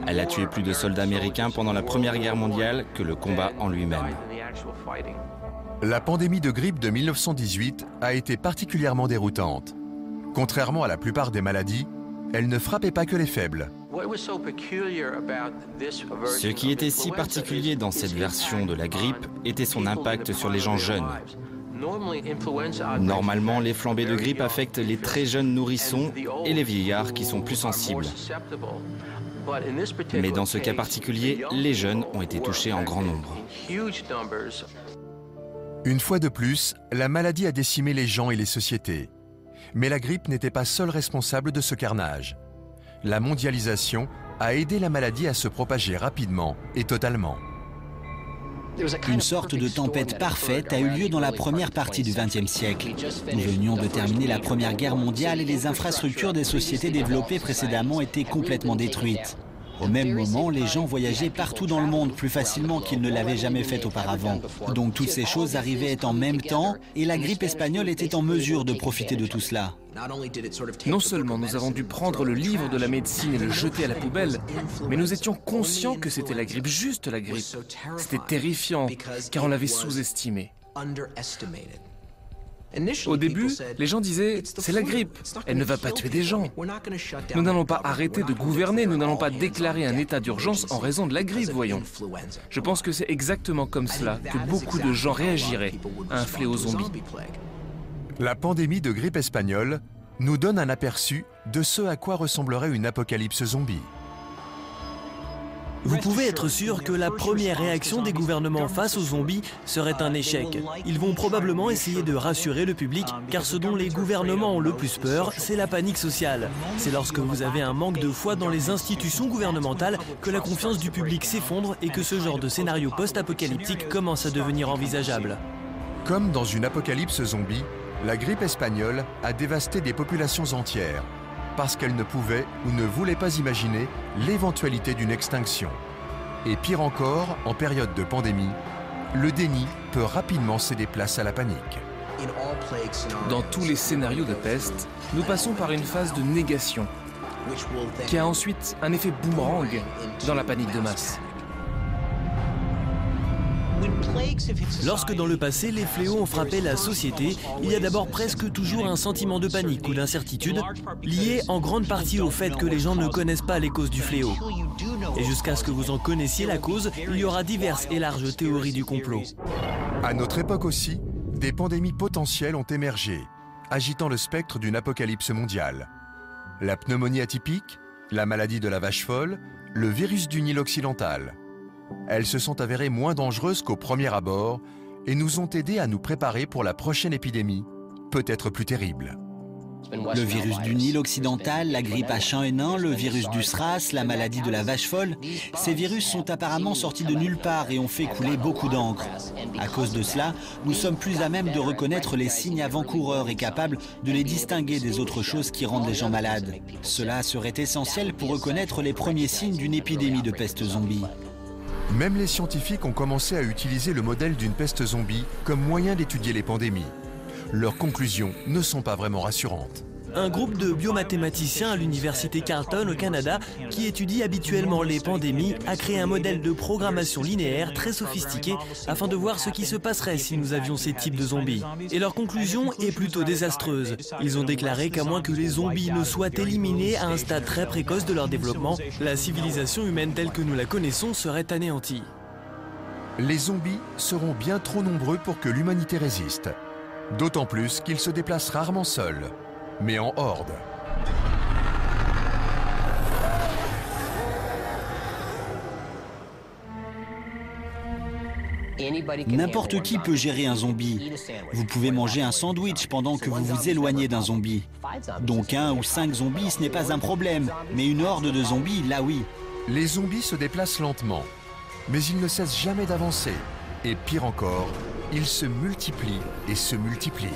Elle a tué plus de soldats américains pendant la Première Guerre mondiale que le combat en lui-même. La pandémie de grippe de 1918 a été particulièrement déroutante. Contrairement à la plupart des maladies, elle ne frappait pas que les faibles. Ce qui était si particulier dans cette version de la grippe était son impact sur les gens jeunes. Normalement, les flambées de grippe affectent les très jeunes nourrissons et les vieillards qui sont plus sensibles. Mais dans ce cas particulier, les jeunes ont été touchés en grand nombre. Une fois de plus, la maladie a décimé les gens et les sociétés. Mais la grippe n'était pas seule responsable de ce carnage. La mondialisation a aidé la maladie à se propager rapidement et totalement. Une sorte de tempête parfaite a eu lieu dans la première partie du XXe siècle. Nous venions de terminer la Première Guerre mondiale et les infrastructures des sociétés développées précédemment étaient complètement détruites. Au même moment, les gens voyageaient partout dans le monde plus facilement qu'ils ne l'avaient jamais fait auparavant. Donc toutes ces choses arrivaient en même temps et la grippe espagnole était en mesure de profiter de tout cela. Non seulement nous avons dû prendre le livre de la médecine et le jeter à la poubelle, mais nous étions conscients que c'était la grippe, juste la grippe. C'était terrifiant, car on l'avait sous-estimée. Au début, les gens disaient « c'est la grippe, elle ne va pas tuer des gens. Nous n'allons pas arrêter de gouverner, nous n'allons pas déclarer un état d'urgence en raison de la grippe, voyons. » Je pense que c'est exactement comme cela que beaucoup de gens réagiraient à un fléau zombie. La pandémie de grippe espagnole nous donne un aperçu de ce à quoi ressemblerait une apocalypse zombie. Vous pouvez être sûr que la première réaction des gouvernements face aux zombies serait un échec. Ils vont probablement essayer de rassurer le public, car ce dont les gouvernements ont le plus peur, c'est la panique sociale. C'est lorsque vous avez un manque de foi dans les institutions gouvernementales que la confiance du public s'effondre et que ce genre de scénario post-apocalyptique commence à devenir envisageable. Comme dans une apocalypse zombie, la grippe espagnole a dévasté des populations entières, parce qu'elle ne pouvait ou ne voulait pas imaginer l'éventualité d'une extinction. Et pire encore, en période de pandémie, le déni peut rapidement céder place à la panique. Dans tous les scénarios de peste, nous passons par une phase de négation, qui a ensuite un effet boomerang dans la panique de masse. Lorsque dans le passé, les fléaux ont frappé la société, il y a d'abord presque toujours un sentiment de panique ou d'incertitude, lié en grande partie au fait que les gens ne connaissent pas les causes du fléau. Et jusqu'à ce que vous en connaissiez la cause, il y aura diverses et larges théories du complot. À notre époque aussi, des pandémies potentielles ont émergé, agitant le spectre d'une apocalypse mondiale. La pneumonie atypique, la maladie de la vache folle, le virus du Nil occidental. Elles se sont avérées moins dangereuses qu'au premier abord et nous ont aidés à nous préparer pour la prochaine épidémie, peut-être plus terrible. Le virus du Nil occidental, la grippe H1N1, le virus du SRAS, la maladie de la vache folle, ces virus sont apparemment sortis de nulle part et ont fait couler beaucoup d'encre. À cause de cela, nous sommes plus à même de reconnaître les signes avant-coureurs et capables de les distinguer des autres choses qui rendent les gens malades. Cela serait essentiel pour reconnaître les premiers signes d'une épidémie de peste zombie. Même les scientifiques ont commencé à utiliser le modèle d'une peste zombie comme moyen d'étudier les pandémies. Leurs conclusions ne sont pas vraiment rassurantes. Un groupe de biomathématiciens à l'université Carleton au Canada, qui étudie habituellement les pandémies, a créé un modèle de programmation linéaire très sophistiqué afin de voir ce qui se passerait si nous avions ces types de zombies. Et leur conclusion est plutôt désastreuse. Ils ont déclaré qu'à moins que les zombies ne soient éliminés à un stade très précoce de leur développement, la civilisation humaine telle que nous la connaissons serait anéantie. Les zombies seront bien trop nombreux pour que l'humanité résiste. D'autant plus qu'ils se déplacent rarement seuls, mais en horde. N'importe qui peut gérer un zombie. Vous pouvez manger un sandwich pendant que vous vous éloignez d'un zombie. Donc 1 ou 5 zombies, ce n'est pas un problème. Mais une horde de zombies, là oui. Les zombies se déplacent lentement, mais ils ne cessent jamais d'avancer. Et pire encore, ils se multiplient et se multiplient.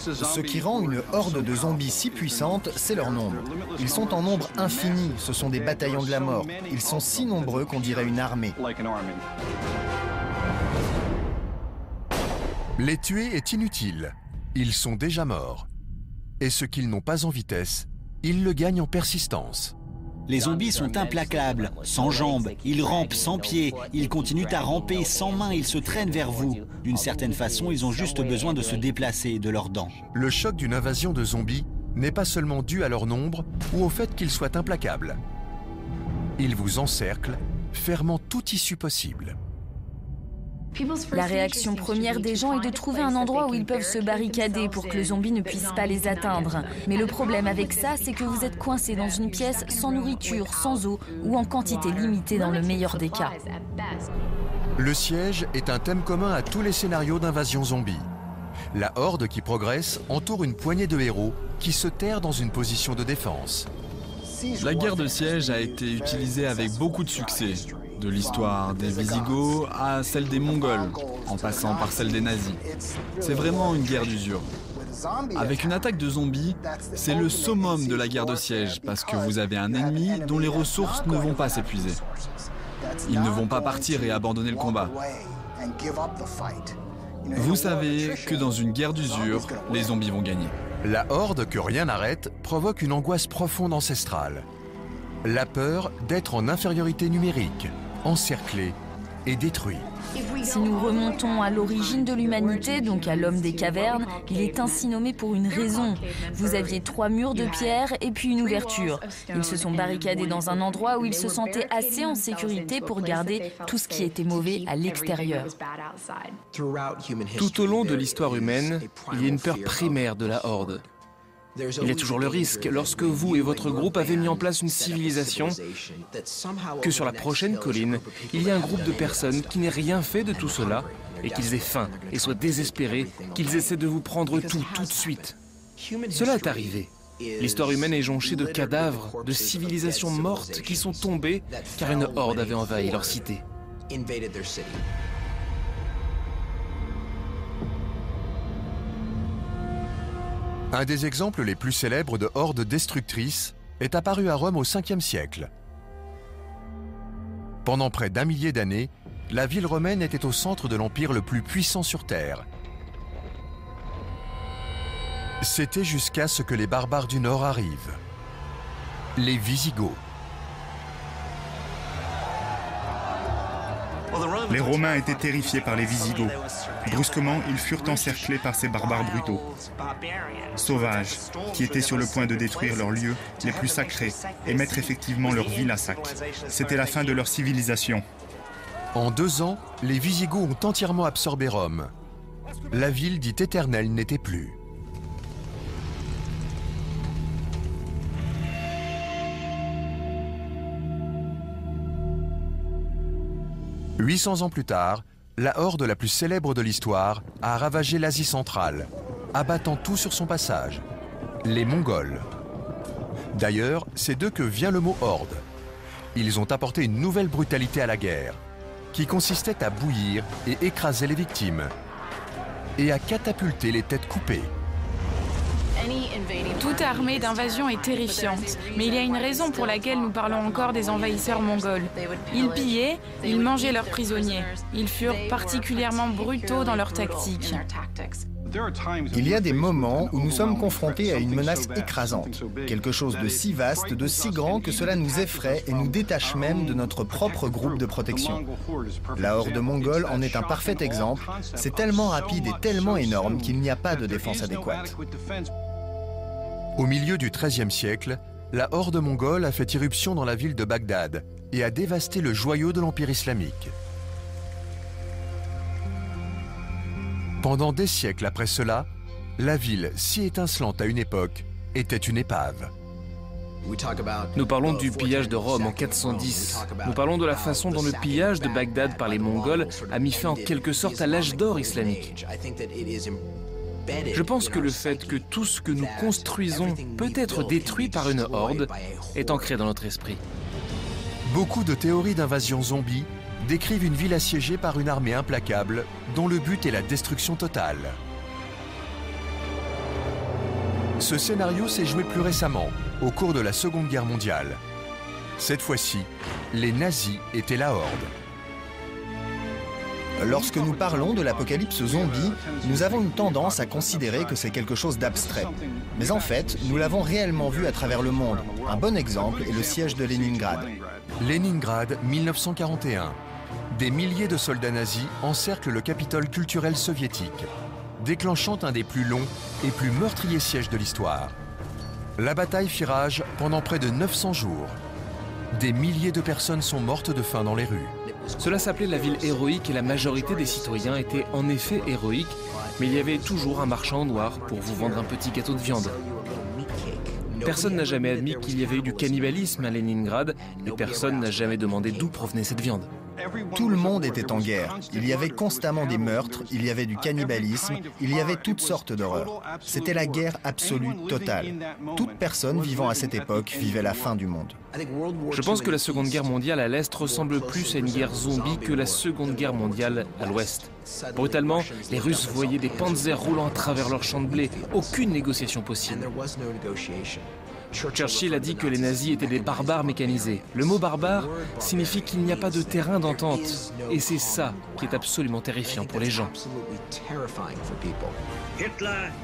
Ce qui rend une horde de zombies si puissante, c'est leur nombre. Ils sont en nombre infini, ce sont des bataillons de la mort. Ils sont si nombreux qu'on dirait une armée. Les tuer est inutile. Ils sont déjà morts. Et ce qu'ils n'ont pas en vitesse, ils le gagnent en persistance. Les zombies sont implacables, sans jambes, ils rampent sans pieds, ils continuent à ramper sans mains, ils se traînent vers vous. D'une certaine façon, ils ont juste besoin de se déplacer de leurs dents. Le choc d'une invasion de zombies n'est pas seulement dû à leur nombre ou au fait qu'ils soient implacables. Ils vous encerclent, fermant toute issue possible. La réaction première des gens est de trouver un endroit où ils peuvent se barricader pour que le zombie ne puisse pas les atteindre. Mais le problème avec ça, c'est que vous êtes coincé dans une pièce sans nourriture, sans eau ou en quantité limitée dans le meilleur des cas. Le siège est un thème commun à tous les scénarios d'invasion zombie. La horde qui progresse entoure une poignée de héros qui se terrent dans une position de défense. La guerre de siège a été utilisée avec beaucoup de succès. De l'histoire des Visigoths à celle des Mongols, en passant par celle des nazis. C'est vraiment une guerre d'usure. Avec une attaque de zombies, c'est le summum de la guerre de siège, parce que vous avez un ennemi dont les ressources ne vont pas s'épuiser. Ils ne vont pas partir et abandonner le combat. Vous savez que dans une guerre d'usure, les zombies vont gagner. La horde que rien n'arrête provoque une angoisse profonde ancestrale. La peur d'être en infériorité numérique, encerclé et détruit. Si nous remontons à l'origine de l'humanité, donc à l'homme des cavernes, il est ainsi nommé pour une raison. Vous aviez 3 murs de pierre et puis une ouverture. Ils se sont barricadés dans un endroit où ils se sentaient assez en sécurité pour garder tout ce qui était mauvais à l'extérieur. Tout au long de l'histoire humaine, il y a une peur primaire de la horde. Il y a toujours le risque, lorsque vous et votre groupe avez mis en place une civilisation, que sur la prochaine colline, il y a un groupe de personnes qui n'aient rien fait de tout cela, et qu'ils aient faim et soient désespérés, qu'ils essaient de vous prendre tout de suite. Cela est arrivé. L'histoire humaine est jonchée de cadavres, de civilisations mortes qui sont tombées car une horde avait envahi leur cité. Un des exemples les plus célèbres de hordes destructrices est apparu à Rome au 5e siècle. Pendant près d'1 millier d'années, la ville romaine était au centre de l'empire le plus puissant sur Terre. C'était jusqu'à ce que les barbares du Nord arrivent. Les Visigoths. Les Romains étaient terrifiés par les Visigoths. Brusquement, ils furent encerclés par ces barbares brutaux, sauvages, qui étaient sur le point de détruire leurs lieux les plus sacrés et mettre effectivement leur ville à sac. C'était la fin de leur civilisation. En 2 ans, les Visigoths ont entièrement absorbé Rome. La ville dite éternelle n'était plus. « 800 ans plus tard, la horde la plus célèbre de l'histoire a ravagé l'Asie centrale, abattant tout sur son passage, les Mongols. D'ailleurs, c'est d'eux que vient le mot horde. Ils ont apporté une nouvelle brutalité à la guerre, qui consistait à bouillir et écraser les victimes, et à catapulter les têtes coupées. Toute armée d'invasion est terrifiante, mais il y a une raison pour laquelle nous parlons encore des envahisseurs mongols. Ils pillaient, ils mangeaient leurs prisonniers. Ils furent particulièrement brutaux dans leurs tactiques. Il y a des moments où nous sommes confrontés à une menace écrasante, quelque chose de si vaste, de si grand que cela nous effraie et nous détache même de notre propre groupe de protection. La horde mongole en est un parfait exemple. C'est tellement rapide et tellement énorme qu'il n'y a pas de défense adéquate. Au milieu du XIIIe siècle, la horde mongole a fait irruption dans la ville de Bagdad et a dévasté le joyau de l'Empire islamique. Pendant des siècles après cela, la ville, si étincelante à une époque, était une épave. Nous parlons du pillage de Rome en 410. Nous parlons de la façon dont le pillage de Bagdad par les Mongols a mis fin en quelque sorte à l'âge d'or islamique. Je pense que le fait que tout ce que nous construisons peut être détruit par une horde est ancré dans notre esprit. Beaucoup de théories d'invasion zombie décrivent une ville assiégée par une armée implacable dont le but est la destruction totale. Ce scénario s'est joué plus récemment, au cours de la Seconde Guerre mondiale. Cette fois-ci, les nazis étaient la horde. Lorsque nous parlons de l'apocalypse zombie, nous avons une tendance à considérer que c'est quelque chose d'abstrait. Mais en fait, nous l'avons réellement vu à travers le monde. Un bon exemple est le siège de Leningrad. Leningrad, 1941. Des milliers de soldats nazis encerclent le Capitole culturel soviétique, déclenchant un des plus longs et plus meurtriers sièges de l'histoire. La bataille fit rage pendant près de 900 jours. Des milliers de personnes sont mortes de faim dans les rues. Cela s'appelait la ville héroïque et la majorité des citoyens étaient en effet héroïques, mais il y avait toujours un marchand noir pour vous vendre un petit gâteau de viande. Personne n'a jamais admis qu'il y avait eu du cannibalisme à Leningrad et personne n'a jamais demandé d'où provenait cette viande. Tout le monde était en guerre. Il y avait constamment des meurtres, il y avait du cannibalisme, il y avait toutes sortes d'horreurs. C'était la guerre absolue totale. Toute personne vivant à cette époque vivait la fin du monde. Je pense que la Seconde Guerre mondiale à l'Est ressemble plus à une guerre zombie que la Seconde Guerre mondiale à l'Ouest. Brutalement, les Russes voyaient des panzers roulant à travers leurs champs de blé. Aucune négociation possible. Churchill a dit que les nazis étaient des barbares mécanisés. Le mot barbare signifie qu'il n'y a pas de terrain d'entente. Et c'est ça qui est absolument terrifiant pour les gens.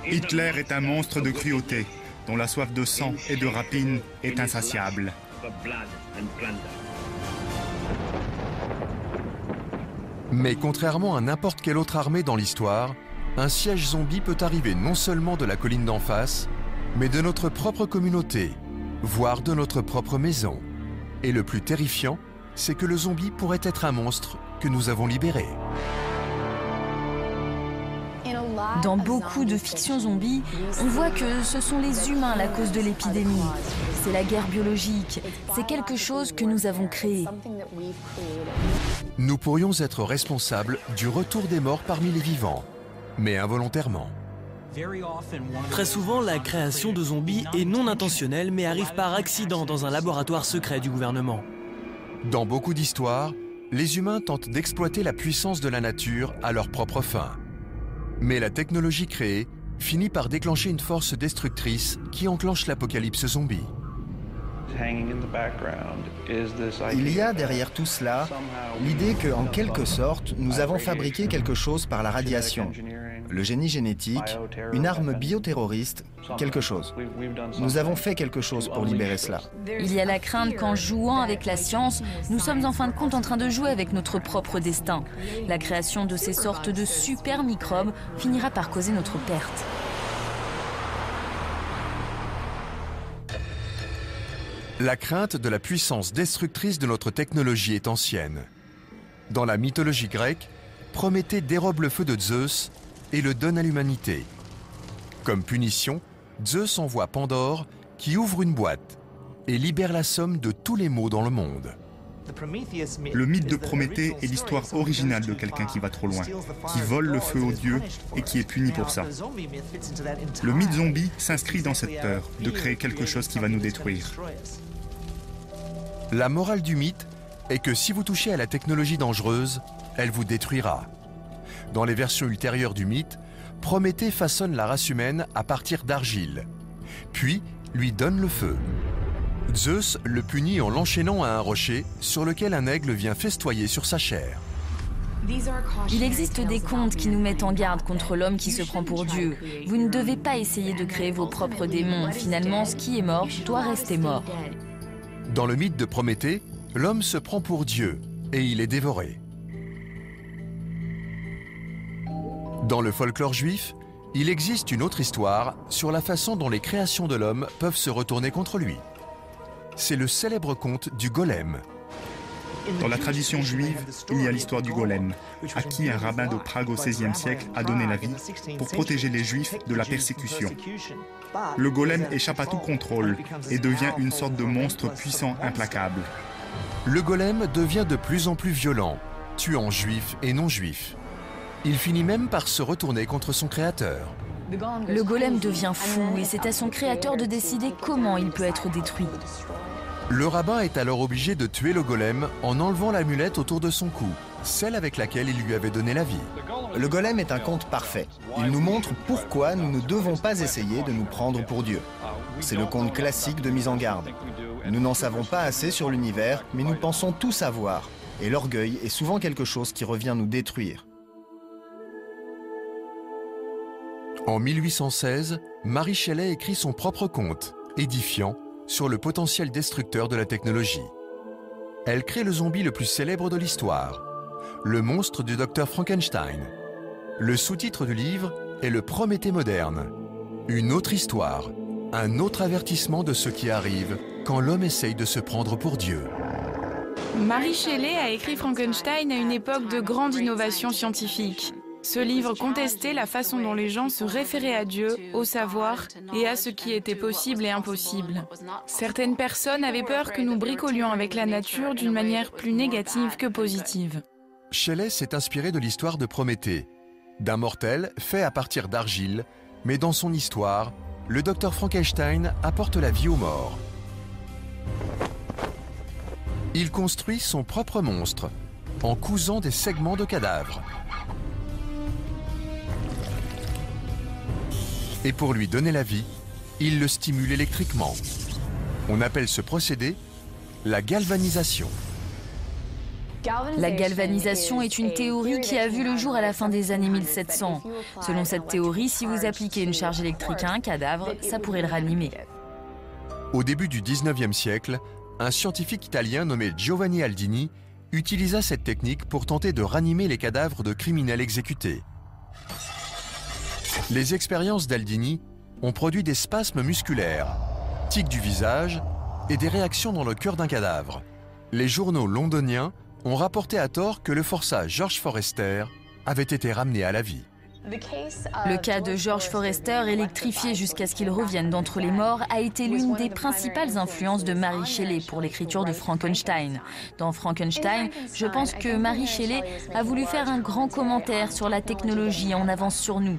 Hitler est un monstre de cruauté, dont la soif de sang et de rapine est insatiable. Mais contrairement à n'importe quelle autre armée dans l'histoire, un siège zombie peut arriver non seulement de la colline d'en face, mais de notre propre communauté, voire de notre propre maison. Et le plus terrifiant, c'est que le zombie pourrait être un monstre que nous avons libéré. Dans beaucoup de fictions zombies, on voit que ce sont les humains la cause de l'épidémie. C'est la guerre biologique, c'est quelque chose que nous avons créé. Nous pourrions être responsables du retour des morts parmi les vivants, mais involontairement. Très souvent, la création de zombies est non intentionnelle mais arrive par accident dans un laboratoire secret du gouvernement. Dans beaucoup d'histoires, les humains tentent d'exploiter la puissance de la nature à leur propre fin. Mais la technologie créée finit par déclencher une force destructrice qui enclenche l'apocalypse zombie. Il y a derrière tout cela l'idée qu'en quelque sorte, nous avons fabriqué quelque chose par la radiation. Le génie génétique, une arme bioterroriste, quelque chose. Nous avons fait quelque chose pour libérer cela. Il y a la crainte qu'en jouant avec la science, nous sommes en fin de compte en train de jouer avec notre propre destin. La création de ces sortes de super microbes finira par causer notre perte. La crainte de la puissance destructrice de notre technologie est ancienne. Dans la mythologie grecque, Prométhée dérobe le feu de Zeus et le donne à l'humanité. Comme punition, Zeus envoie Pandore qui ouvre une boîte et libère la somme de tous les maux dans le monde. Le mythe de Prométhée est l'histoire originale de quelqu'un qui va trop loin, qui vole le feu aux dieux et qui est puni pour ça. Le mythe zombie s'inscrit dans cette peur de créer quelque chose qui va nous détruire. La morale du mythe est que si vous touchez à la technologie dangereuse, elle vous détruira. Dans les versions ultérieures du mythe, Prométhée façonne la race humaine à partir d'argile, puis lui donne le feu. Zeus le punit en l'enchaînant à un rocher sur lequel un aigle vient festoyer sur sa chair. Il existe des contes qui nous mettent en garde contre l'homme qui se prend pour Dieu. Vous ne devez pas essayer de créer vos propres démons. Finalement, ce qui est mort doit rester mort. Dans le mythe de Prométhée, l'homme se prend pour Dieu et il est dévoré. Dans le folklore juif, il existe une autre histoire sur la façon dont les créations de l'homme peuvent se retourner contre lui. C'est le célèbre conte du golem. Dans la tradition juive, il y a l'histoire du golem, à qui un rabbin de Prague au XVIe siècle a donné la vie pour protéger les juifs de la persécution. Le golem échappe à tout contrôle et devient une sorte de monstre puissant implacable. Le golem devient de plus en plus violent, tuant juifs et non-juifs. Il finit même par se retourner contre son créateur. Le golem devient fou et c'est à son créateur de décider comment il peut être détruit. Le rabbin est alors obligé de tuer le golem en enlevant l'amulette autour de son cou, celle avec laquelle il lui avait donné la vie. Le golem est un conte parfait. Il nous montre pourquoi nous ne devons pas essayer de nous prendre pour Dieu. C'est le conte classique de mise en garde. Nous n'en savons pas assez sur l'univers, mais nous pensons tout savoir. Et l'orgueil est souvent quelque chose qui revient nous détruire. En 1816, Mary Shelley écrit son propre conte, édifiant, sur le potentiel destructeur de la technologie. Elle crée le zombie le plus célèbre de l'histoire, le monstre du docteur Frankenstein. Le sous-titre du livre est le Prométhée moderne. Une autre histoire, un autre avertissement de ce qui arrive quand l'homme essaye de se prendre pour Dieu. Mary Shelley a écrit Frankenstein à une époque de grande innovation scientifique. Ce livre contestait la façon dont les gens se référaient à Dieu, au savoir et à ce qui était possible et impossible. Certaines personnes avaient peur que nous bricolions avec la nature d'une manière plus négative que positive. Shelley s'est inspiré de l'histoire de Prométhée, d'un mortel fait à partir d'argile, mais dans son histoire, le docteur Frankenstein apporte la vie aux morts. Il construit son propre monstre, en cousant des segments de cadavres. Et pour lui donner la vie, il le stimule électriquement. On appelle ce procédé la galvanisation. La galvanisation est une théorie qui a vu le jour à la fin des années 1700. Selon cette théorie, si vous appliquez une charge électrique à un cadavre, ça pourrait le ranimer. Au début du 19e siècle, un scientifique italien nommé Giovanni Aldini utilisa cette technique pour tenter de ranimer les cadavres de criminels exécutés. Les expériences d'Aldini ont produit des spasmes musculaires, tics du visage et des réactions dans le cœur d'un cadavre. Les journaux londoniens ont rapporté à tort que le forçat George Forester avait été ramené à la vie. Le cas de George Forester, électrifié jusqu'à ce qu'il revienne d'entre les morts, a été l'une des principales influences de Mary Shelley pour l'écriture de Frankenstein. Dans Frankenstein, je pense que Mary Shelley a voulu faire un grand commentaire sur la technologie en avance sur nous.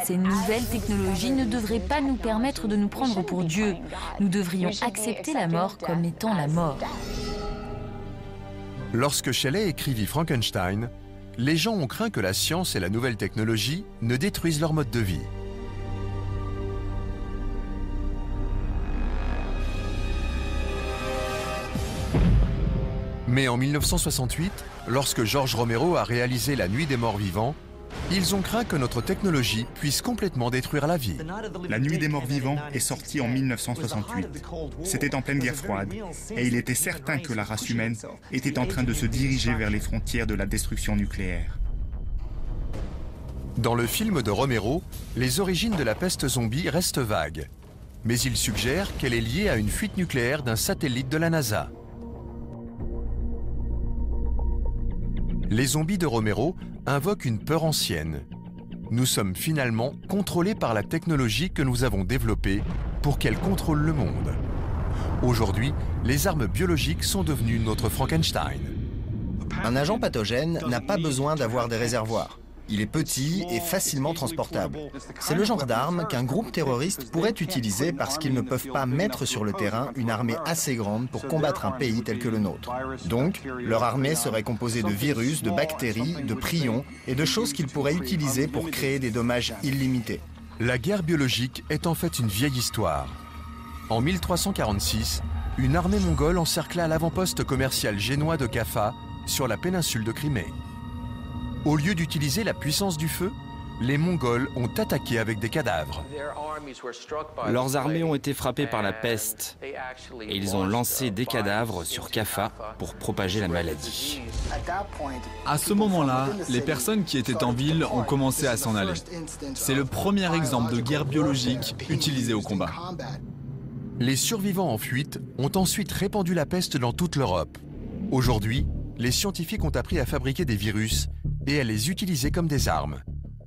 Ces nouvelles technologies ne devraient pas nous permettre de nous prendre pour Dieu. Nous devrions accepter la mort comme étant la mort. Lorsque Shelley écrivit Frankenstein, les gens ont craint que la science et la nouvelle technologie ne détruisent leur mode de vie. Mais en 1968, lorsque George Romero a réalisé La Nuit des morts vivants, ils ont craint que notre technologie puisse complètement détruire la vie. La Nuit des morts vivants est sortie en 1968. C'était en pleine guerre froide, et il était certain que la race humaine était en train de se diriger vers les frontières de la destruction nucléaire. Dans le film de Romero, les origines de la peste zombie restent vagues, mais il suggère qu'elle est liée à une fuite nucléaire d'un satellite de la NASA. Les zombies de Romero invoquent une peur ancienne. Nous sommes finalement contrôlés par la technologie que nous avons développée pour qu'elle contrôle le monde. Aujourd'hui, les armes biologiques sont devenues notre Frankenstein. Un agent pathogène n'a pas besoin d'avoir des réservoirs. Il est petit et facilement transportable. C'est le genre d'arme qu'un groupe terroriste pourrait utiliser parce qu'ils ne peuvent pas mettre sur le terrain une armée assez grande pour combattre un pays tel que le nôtre. Donc, leur armée serait composée de virus, de bactéries, de prions et de choses qu'ils pourraient utiliser pour créer des dommages illimités. La guerre biologique est en fait une vieille histoire. En 1346, une armée mongole encercla l'avant-poste commercial génois de Kaffa sur la péninsule de Crimée. Au lieu d'utiliser la puissance du feu, les Mongols ont attaqué avec des cadavres. Leurs armées ont été frappées par la peste et ils ont lancé des cadavres sur Kaffa pour propager la maladie. À ce moment-là, les personnes qui étaient en ville ont commencé à s'en aller. C'est le premier exemple de guerre biologique utilisée au combat. Les survivants en fuite ont ensuite répandu la peste dans toute l'Europe. Aujourd'hui, les scientifiques ont appris à fabriquer des virus et à les utiliser comme des armes.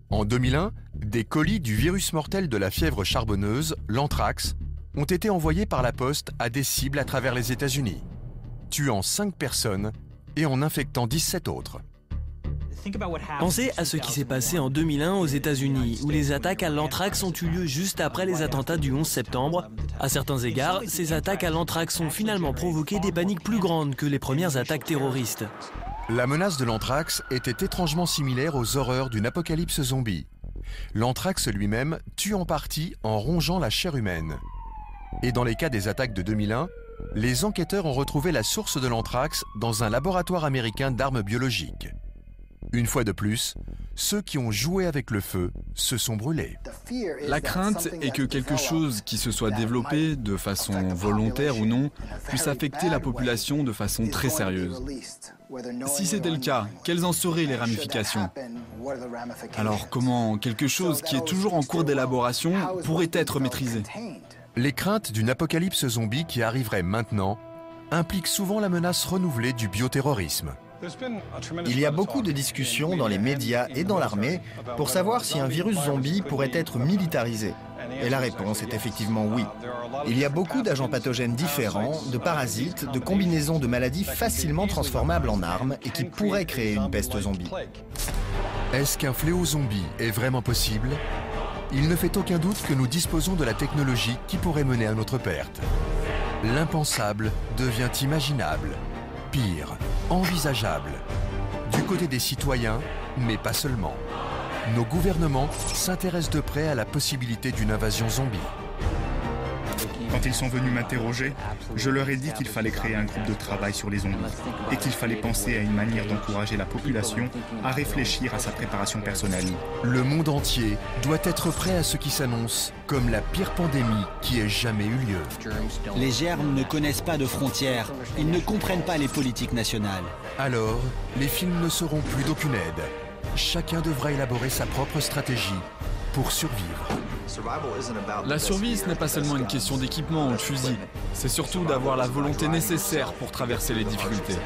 En 2001, des colis du virus mortel de la fièvre charbonneuse, l'anthrax, ont été envoyés par la poste à des cibles à travers les États-Unis, tuant 5 personnes et en infectant 17 autres. Pensez à ce qui s'est passé en 2001 aux États-Unis, où les attaques à l'anthrax ont eu lieu juste après les attentats du 11 septembre. À certains égards, ces attaques à l'anthrax ont finalement provoqué des paniques plus grandes que les premières attaques terroristes. La menace de l'anthrax était étrangement similaire aux horreurs d'une apocalypse zombie. L'anthrax lui-même tue en partie en rongeant la chair humaine. Et dans les cas des attaques de 2001, les enquêteurs ont retrouvé la source de l'anthrax dans un laboratoire américain d'armes biologiques. Une fois de plus, ceux qui ont joué avec le feu se sont brûlés. La crainte est que quelque chose qui se soit développé de façon volontaire ou non puisse affecter la population de façon très sérieuse. Si c'était le cas, quelles en seraient les ramifications? Alors comment quelque chose qui est toujours en cours d'élaboration pourrait être maîtrisé? Les craintes d'une apocalypse zombie qui arriverait maintenant impliquent souvent la menace renouvelée du bioterrorisme. Il y a beaucoup de discussions dans les médias et dans l'armée pour savoir si un virus zombie pourrait être militarisé. Et la réponse est effectivement oui. Il y a beaucoup d'agents pathogènes différents, de parasites, de combinaisons de maladies facilement transformables en armes et qui pourraient créer une peste zombie. Est-ce qu'un fléau zombie est vraiment possible? Il ne fait aucun doute que nous disposons de la technologie qui pourrait mener à notre perte. L'impensable devient imaginable. Pire, envisageable. Du côté des citoyens, mais pas seulement. Nos gouvernements s'intéressent de près à la possibilité d'une invasion zombie. Quand ils sont venus m'interroger, je leur ai dit qu'il fallait créer un groupe de travail sur les zombies et qu'il fallait penser à une manière d'encourager la population à réfléchir à sa préparation personnelle. Le monde entier doit être prêt à ce qui s'annonce comme la pire pandémie qui ait jamais eu lieu. Les germes ne connaissent pas de frontières. Ils ne comprennent pas les politiques nationales. Alors, les films ne seront plus d'aucune aide. Chacun devra élaborer sa propre stratégie pour survivre. La survie, ce n'est pas seulement une question d'équipement ou de fusil. C'est surtout d'avoir la volonté nécessaire pour traverser les difficultés.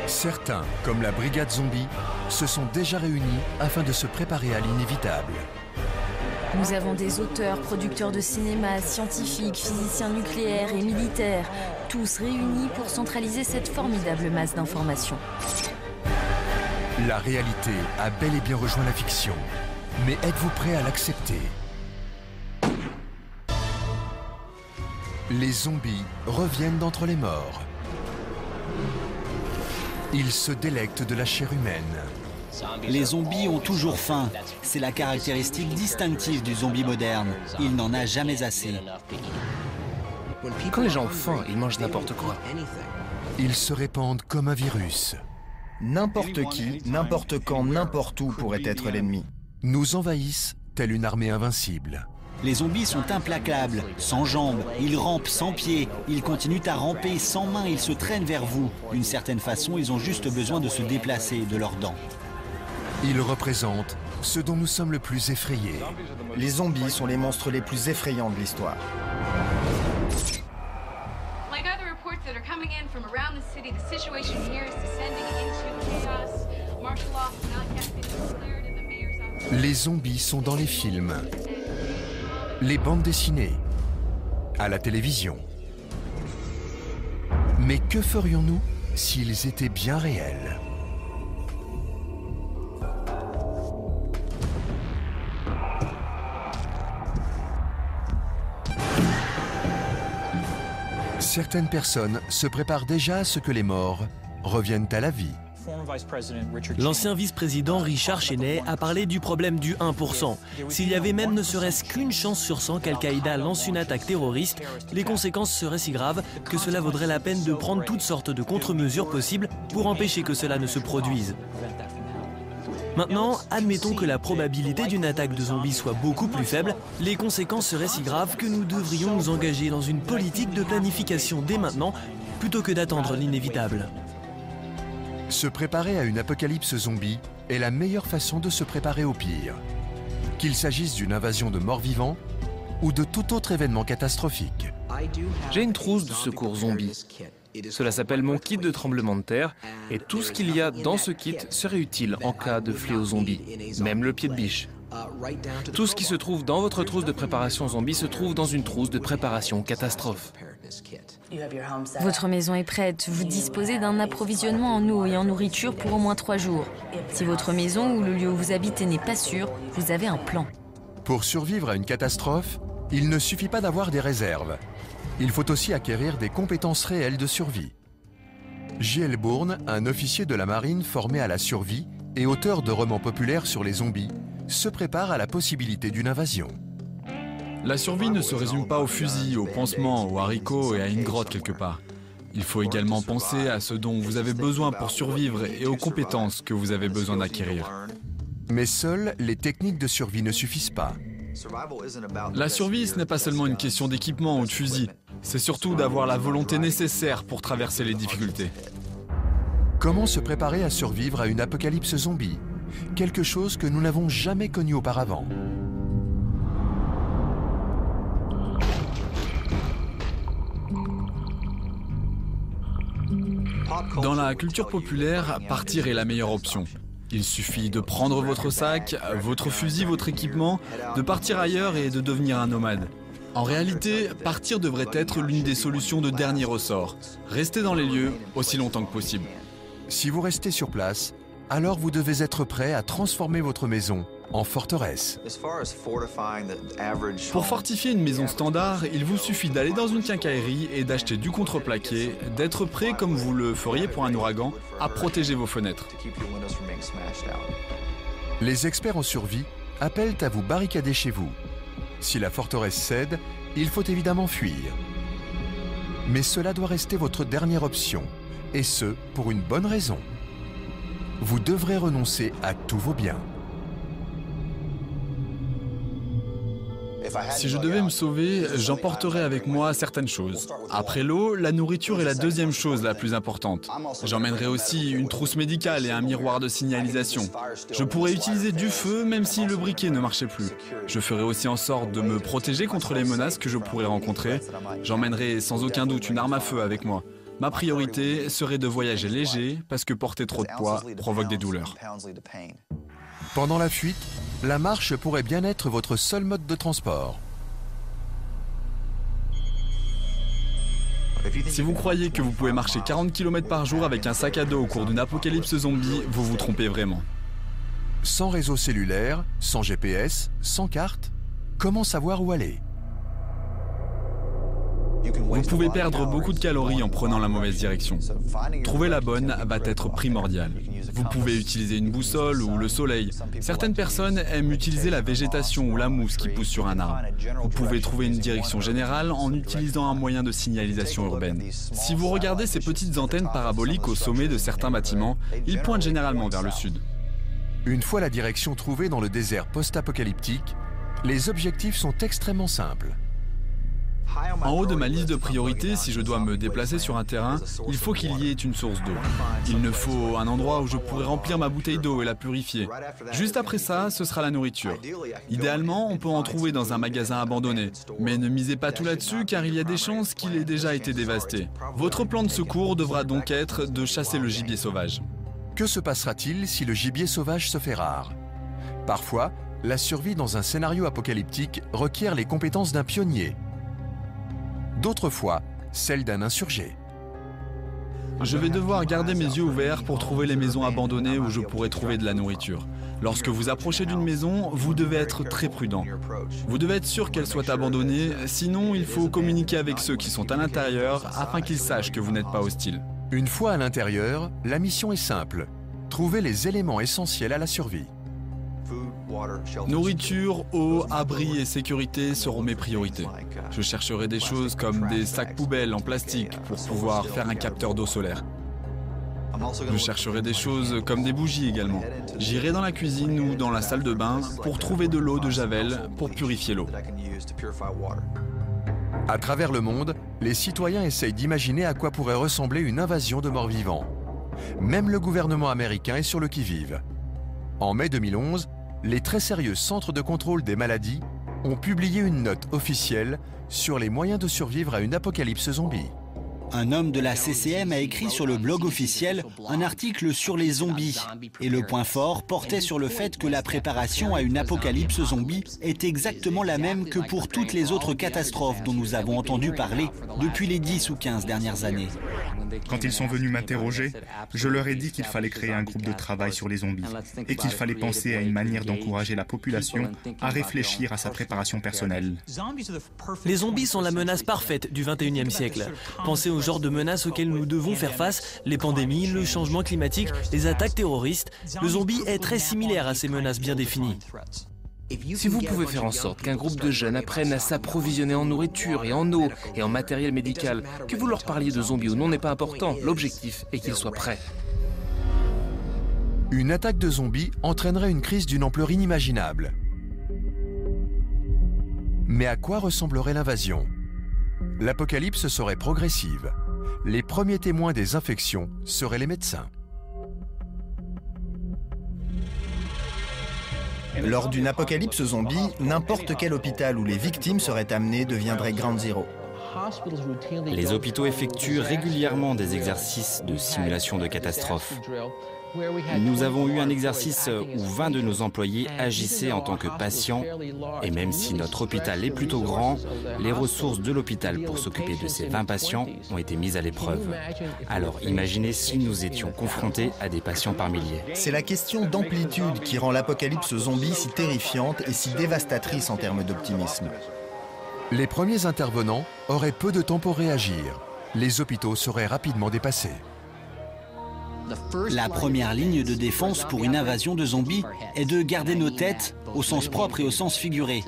Certains, comme la Brigade Zombie, se sont déjà réunis afin de se préparer à l'inévitable. Nous avons des auteurs, producteurs de cinéma, scientifiques, physiciens nucléaires et militaires, tous réunis pour centraliser cette formidable masse d'informations. La réalité a bel et bien rejoint la fiction. Mais êtes-vous prêt à l'accepter? Les zombies reviennent d'entre les morts. Ils se délectent de la chair humaine. Les zombies ont toujours faim. C'est la caractéristique distinctive du zombie moderne. Il n'en a jamais assez. Quand les gens ont faim, ils mangent n'importe quoi. Ils se répandent comme un virus. N'importe qui, n'importe quand, n'importe où pourrait être l'ennemi. Nous envahissent telle une armée invincible. Les zombies sont implacables, sans jambes, ils rampent sans pieds, ils continuent à ramper sans mains, ils se traînent vers vous. D'une certaine façon, ils ont juste besoin de se déplacer de leurs dents. Ils représentent ce dont nous sommes le plus effrayés. Les zombies sont les monstres les plus effrayants de l'histoire. Les zombies sont dans les films, les bandes dessinées, à la télévision. Mais que ferions-nous s'ils étaient bien réels ? Certaines personnes se préparent déjà à ce que les morts reviennent à la vie. L'ancien vice-président Richard Cheney a parlé du problème du 1%. S'il y avait même ne serait-ce qu'une chance sur 100 qu'Al-Qaïda lance une attaque terroriste, les conséquences seraient si graves que cela vaudrait la peine de prendre toutes sortes de contre-mesures possibles pour empêcher que cela ne se produise. Maintenant, admettons que la probabilité d'une attaque de zombies soit beaucoup plus faible, les conséquences seraient si graves que nous devrions nous engager dans une politique de planification dès maintenant, plutôt que d'attendre l'inévitable. Se préparer à une apocalypse zombie est la meilleure façon de se préparer au pire. Qu'il s'agisse d'une invasion de morts-vivants ou de tout autre événement catastrophique. J'ai une trousse de secours zombie. Cela s'appelle mon kit de tremblement de terre et tout ce qu'il y a dans ce kit serait utile en cas de fléau zombie, même le pied de biche. Tout ce qui se trouve dans votre trousse de préparation zombie se trouve dans une trousse de préparation catastrophe. Votre maison est prête. Vous disposez d'un approvisionnement en eau et en nourriture pour au moins 3 jours. Si votre maison ou le lieu où vous habitez n'est pas sûr, vous avez un plan. Pour survivre à une catastrophe, il ne suffit pas d'avoir des réserves. Il faut aussi acquérir des compétences réelles de survie. J.L. Bourne, un officier de la marine formé à la survie et auteur de romans populaires sur les zombies, se prépare à la possibilité d'une invasion. La survie ne se résume pas aux fusils, aux pansements, aux haricots et à une grotte quelque part. Il faut également penser à ce dont vous avez besoin pour survivre et aux compétences que vous avez besoin d'acquérir. Mais seules les techniques de survie ne suffisent pas. La survie, ce n'est pas seulement une question d'équipement ou de fusil. C'est surtout d'avoir la volonté nécessaire pour traverser les difficultés. Comment se préparer à survivre à une apocalypse zombie? Quelque chose que nous n'avons jamais connu auparavant. Dans la culture populaire, partir est la meilleure option. Il suffit de prendre votre sac, votre fusil, votre équipement, de partir ailleurs et de devenir un nomade. En réalité, partir devrait être l'une des solutions de dernier ressort. Restez dans les lieux aussi longtemps que possible. Si vous restez sur place, alors vous devez être prêt à transformer votre maison en forteresse. Pour fortifier une maison standard, il vous suffit d'aller dans une quincaillerie et d'acheter du contreplaqué, d'être prêt, comme vous le feriez pour un ouragan, à protéger vos fenêtres. Les experts en survie appellent à vous barricader chez vous. Si la forteresse cède, il faut évidemment fuir. Mais cela doit rester votre dernière option, et ce, pour une bonne raison. Vous devrez renoncer à tous vos biens. Si je devais me sauver, j'emporterais avec moi certaines choses. Après l'eau, la nourriture est la deuxième chose la plus importante. J'emmènerais aussi une trousse médicale et un miroir de signalisation. Je pourrais utiliser du feu même si le briquet ne marchait plus. Je ferais aussi en sorte de me protéger contre les menaces que je pourrais rencontrer. J'emmènerais sans aucun doute une arme à feu avec moi. Ma priorité serait de voyager léger parce que porter trop de poids provoque des douleurs. Pendant la fuite, la marche pourrait bien être votre seul mode de transport. Si vous croyez que vous pouvez marcher 40 km par jour avec un sac à dos au cours d'une apocalypse zombie, vous vous trompez vraiment. Sans réseau cellulaire, sans GPS, sans carte, comment savoir où aller? Vous pouvez perdre beaucoup de calories en prenant la mauvaise direction. Trouver la bonne va être primordial. Vous pouvez utiliser une boussole ou le soleil. Certaines personnes aiment utiliser la végétation ou la mousse qui pousse sur un arbre. Vous pouvez trouver une direction générale en utilisant un moyen de signalisation urbaine. Si vous regardez ces petites antennes paraboliques au sommet de certains bâtiments, ils pointent généralement vers le sud. Une fois la direction trouvée dans le désert post-apocalyptique, les objectifs sont extrêmement simples. En haut de ma liste de priorités, si je dois me déplacer sur un terrain, il faut qu'il y ait une source d'eau. Il me faut un endroit où je pourrais remplir ma bouteille d'eau et la purifier. Juste après ça, ce sera la nourriture. Idéalement, on peut en trouver dans un magasin abandonné. Mais ne misez pas tout là-dessus car il y a des chances qu'il ait déjà été dévasté. Votre plan de secours devra donc être de chasser le gibier sauvage. Que se passera-t-il si le gibier sauvage se fait rare? Parfois, la survie dans un scénario apocalyptique requiert les compétences d'un pionnier. D'autres fois, celle d'un insurgé. Je vais devoir garder mes yeux ouverts pour trouver les maisons abandonnées où je pourrais trouver de la nourriture. Lorsque vous approchez d'une maison, vous devez être très prudent. Vous devez être sûr qu'elle soit abandonnée, sinon il faut communiquer avec ceux qui sont à l'intérieur afin qu'ils sachent que vous n'êtes pas hostile. Une fois à l'intérieur, la mission est simple. Trouver les éléments essentiels à la survie. Nourriture, eau, abri et sécurité seront mes priorités. Je chercherai des choses comme des sacs poubelles en plastique pour pouvoir faire un capteur d'eau solaire. Je chercherai des choses comme des bougies également. J'irai dans la cuisine ou dans la salle de bain pour trouver de l'eau de javel pour purifier l'eau. À travers le monde, les citoyens essayent d'imaginer à quoi pourrait ressembler une invasion de morts-vivants. Même le gouvernement américain est sur le qui-vive. En mai 2011, les très sérieux centres de contrôle des maladies ont publié une note officielle sur les moyens de survivre à une apocalypse zombie. Un homme de la CCM a écrit sur le blog officiel un article sur les zombies. Et le point fort portait sur le fait que la préparation à une apocalypse zombie est exactement la même que pour toutes les autres catastrophes dont nous avons entendu parler depuis les 10 ou 15 dernières années. Quand ils sont venus m'interroger, je leur ai dit qu'il fallait créer un groupe de travail sur les zombies et qu'il fallait penser à une manière d'encourager la population à réfléchir à sa préparation personnelle. Les zombies sont la menace parfaite du 21e siècle. Pensez au genre de menaces auxquelles nous devons faire face, les pandémies, le changement climatique, les attaques terroristes. Le zombie est très similaire à ces menaces bien définies. Si vous pouvez faire en sorte qu'un groupe de jeunes apprenne à s'approvisionner en nourriture et en eau et en matériel médical, que vous leur parliez de zombies ou non n'est pas important, l'objectif est qu'ils soient prêts. Une attaque de zombies entraînerait une crise d'une ampleur inimaginable. Mais à quoi ressemblerait l'invasion? L'apocalypse serait progressive. Les premiers témoins des infections seraient les médecins. Lors d'une apocalypse zombie, n'importe quel hôpital où les victimes seraient amenées deviendrait Ground Zero. Les hôpitaux effectuent régulièrement des exercices de simulation de catastrophe. Nous avons eu un exercice où 20 de nos employés agissaient en tant que patients et même si notre hôpital est plutôt grand, les ressources de l'hôpital pour s'occuper de ces 20 patients ont été mises à l'épreuve. Alors imaginez si nous étions confrontés à des patients par milliers. C'est la question d'amplitude qui rend l'apocalypse zombie si terrifiante et si dévastatrice en termes d'optimisme. Les premiers intervenants auraient peu de temps pour réagir. Les hôpitaux seraient rapidement dépassés. La première ligne de défense pour une invasion de zombies est de garder nos têtes, au sens propre et au sens figuré.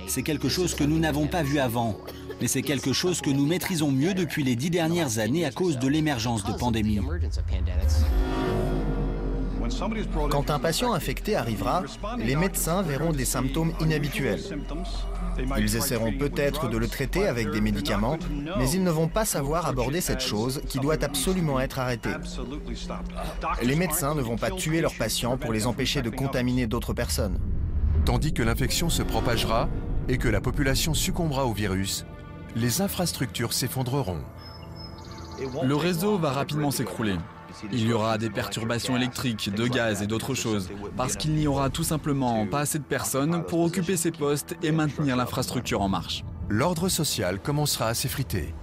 C'est quelque chose que nous n'avons pas vu avant, mais c'est quelque chose que nous maîtrisons mieux depuis les 10 dernières années à cause de l'émergence de pandémies. Quand un patient infecté arrivera, les médecins verront des symptômes inhabituels. Ils essaieront peut-être de le traiter avec des médicaments, mais ils ne vont pas savoir aborder cette chose qui doit absolument être arrêtée. Les médecins ne vont pas tuer leurs patients pour les empêcher de contaminer d'autres personnes. Tandis que l'infection se propagera et que la population succombera au virus, les infrastructures s'effondreront. Le réseau va rapidement s'écrouler. Il y aura des perturbations électriques, de gaz et d'autres choses, parce qu'il n'y aura tout simplement pas assez de personnes pour occuper ces postes et maintenir l'infrastructure en marche. L'ordre social commencera à s'effriter.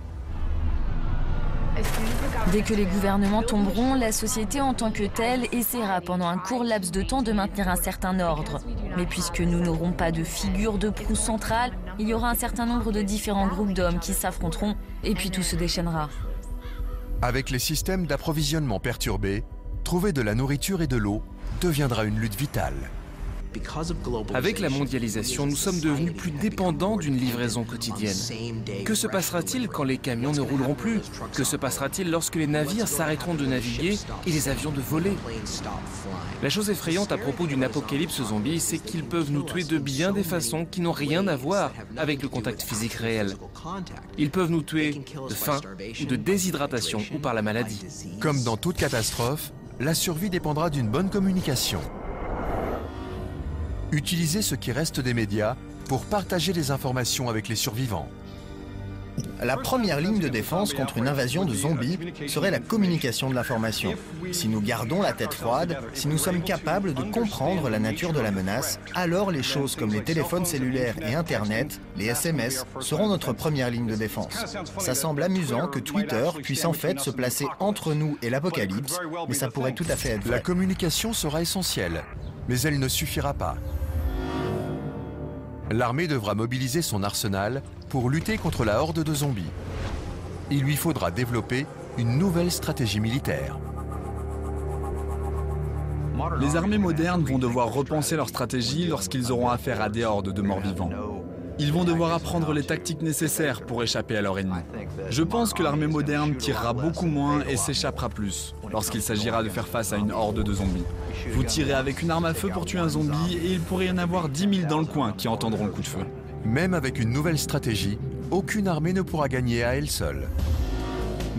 Dès que les gouvernements tomberont, la société en tant que telle essaiera pendant un court laps de temps de maintenir un certain ordre. Mais puisque nous n'aurons pas de figure de proue centrale, il y aura un certain nombre de différents groupes d'hommes qui s'affronteront et puis tout se déchaînera. Avec les systèmes d'approvisionnement perturbés, trouver de la nourriture et de l'eau deviendra une lutte vitale. Avec la mondialisation, nous sommes devenus plus dépendants d'une livraison quotidienne. Que se passera-t-il quand les camions ne rouleront plus? Que se passera-t-il lorsque les navires s'arrêteront de naviguer et les avions de voler? La chose effrayante à propos d'une apocalypse zombie, c'est qu'ils peuvent nous tuer de bien des façons qui n'ont rien à voir avec le contact physique réel. Ils peuvent nous tuer de faim, ou de déshydratation ou par la maladie. Comme dans toute catastrophe, la survie dépendra d'une bonne communication. Utilisez ce qui reste des médias pour partager les informations avec les survivants. La première ligne de défense contre une invasion de zombies serait la communication de l'information. Si nous gardons la tête froide, si nous sommes capables de comprendre la nature de la menace, alors les choses comme les téléphones cellulaires et Internet, les SMS, seront notre première ligne de défense. Ça semble amusant que Twitter puisse en fait se placer entre nous et l'apocalypse, mais ça pourrait tout à fait être vrai. La communication sera essentielle, mais elle ne suffira pas. L'armée devra mobiliser son arsenal pour lutter contre la horde de zombies. Il lui faudra développer une nouvelle stratégie militaire. Les armées modernes vont devoir repenser leur stratégie lorsqu'ils auront affaire à des hordes de morts-vivants. Ils vont devoir apprendre les tactiques nécessaires pour échapper à leur ennemi. Je pense que l'armée moderne tirera beaucoup moins et s'échappera plus lorsqu'il s'agira de faire face à une horde de zombies. Vous tirez avec une arme à feu pour tuer un zombie et il pourrait y en avoir 10 000 dans le coin qui entendront le coup de feu. Même avec une nouvelle stratégie, aucune armée ne pourra gagner à elle seule.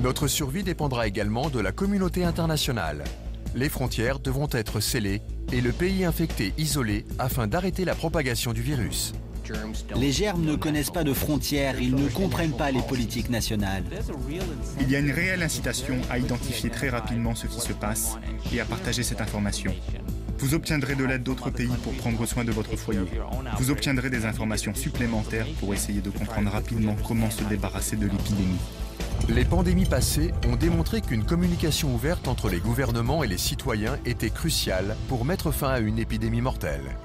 Notre survie dépendra également de la communauté internationale. Les frontières devront être scellées et le pays infecté isolé afin d'arrêter la propagation du virus. Les germes ne connaissent pas de frontières, ils ne comprennent pas les politiques nationales. Il y a une réelle incitation à identifier très rapidement ce qui se passe et à partager cette information. Vous obtiendrez de l'aide d'autres pays pour prendre soin de votre foyer. Vous obtiendrez des informations supplémentaires pour essayer de comprendre rapidement comment se débarrasser de l'épidémie. Les pandémies passées ont démontré qu'une communication ouverte entre les gouvernements et les citoyens était cruciale pour mettre fin à une épidémie mortelle.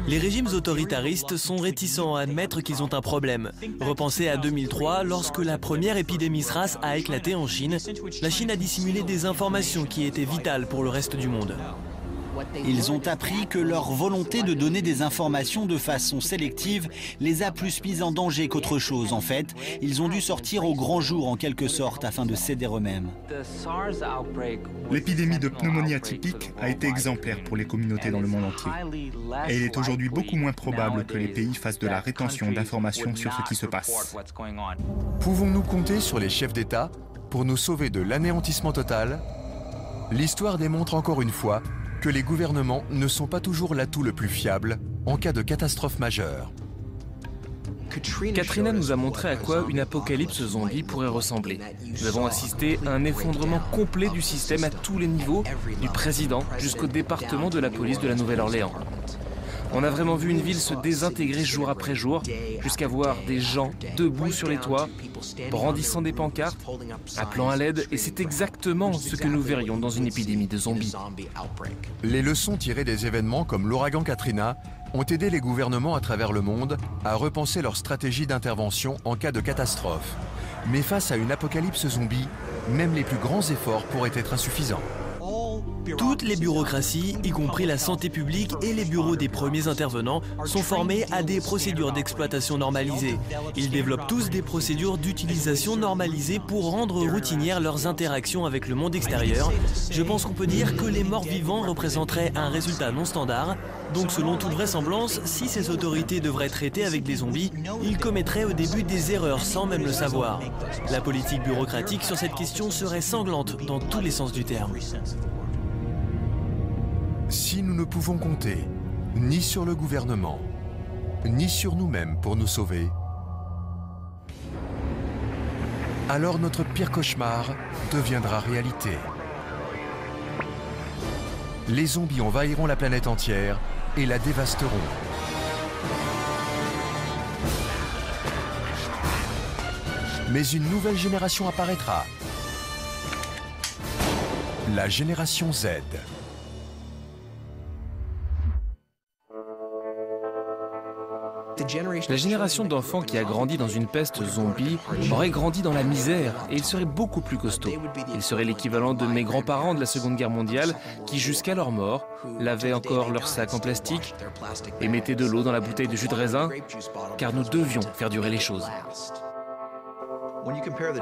Les régimes autoritaristes sont réticents à admettre qu'ils ont un problème. Repensez à 2003, lorsque la première épidémie SRAS a éclaté en Chine. La Chine a dissimulé des informations qui étaient vitales pour le reste du monde. Ils ont appris que leur volonté de donner des informations de façon sélective les a plus mis en danger qu'autre chose. En fait, ils ont dû sortir au grand jour en quelque sorte afin de céder eux-mêmes. L'épidémie de pneumonie atypique a été exemplaire pour les communautés dans le monde entier. Et il est aujourd'hui beaucoup moins probable que les pays fassent de la rétention d'informations sur ce qui se passe. Pouvons-nous compter sur les chefs d'État pour nous sauver de l'anéantissement total? L'histoire démontre encore une fois que les gouvernements ne sont pas toujours l'atout le plus fiable en cas de catastrophe majeure. Katrina nous a montré à quoi une apocalypse zombie pourrait ressembler. Nous avons assisté à un effondrement complet du système à tous les niveaux, du président jusqu'au département de la police de la Nouvelle-Orléans. On a vraiment vu une ville se désintégrer jour après jour, jusqu'à voir des gens debout sur les toits, brandissant des pancartes, appelant à l'aide, et c'est exactement ce que nous verrions dans une épidémie de zombies. Les leçons tirées des événements comme l'ouragan Katrina ont aidé les gouvernements à travers le monde à repenser leur stratégie d'intervention en cas de catastrophe. Mais face à une apocalypse zombie, même les plus grands efforts pourraient être insuffisants. Toutes les bureaucraties, y compris la santé publique et les bureaux des premiers intervenants, sont formés à des procédures d'exploitation normalisées. Ils développent tous des procédures d'utilisation normalisées pour rendre routinières leurs interactions avec le monde extérieur. Je pense qu'on peut dire que les morts vivants représenteraient un résultat non standard. Donc selon toute vraisemblance, si ces autorités devraient traiter avec des zombies, ils commettraient au début des erreurs sans même le savoir. La politique bureaucratique sur cette question serait sanglante dans tous les sens du terme. Si nous ne pouvons compter ni sur le gouvernement, ni sur nous-mêmes pour nous sauver, alors notre pire cauchemar deviendra réalité. Les zombies envahiront la planète entière et la dévasteront. Mais une nouvelle génération apparaîtra. La génération Z. La génération d'enfants qui a grandi dans une peste zombie aurait grandi dans la misère et ils seraient beaucoup plus costauds. Ils seraient l'équivalent de mes grands-parents de la Seconde Guerre mondiale qui, jusqu'à leur mort, lavaient encore leurs sacs en plastique et mettaient de l'eau dans la bouteille de jus de raisin, car nous devions faire durer les choses.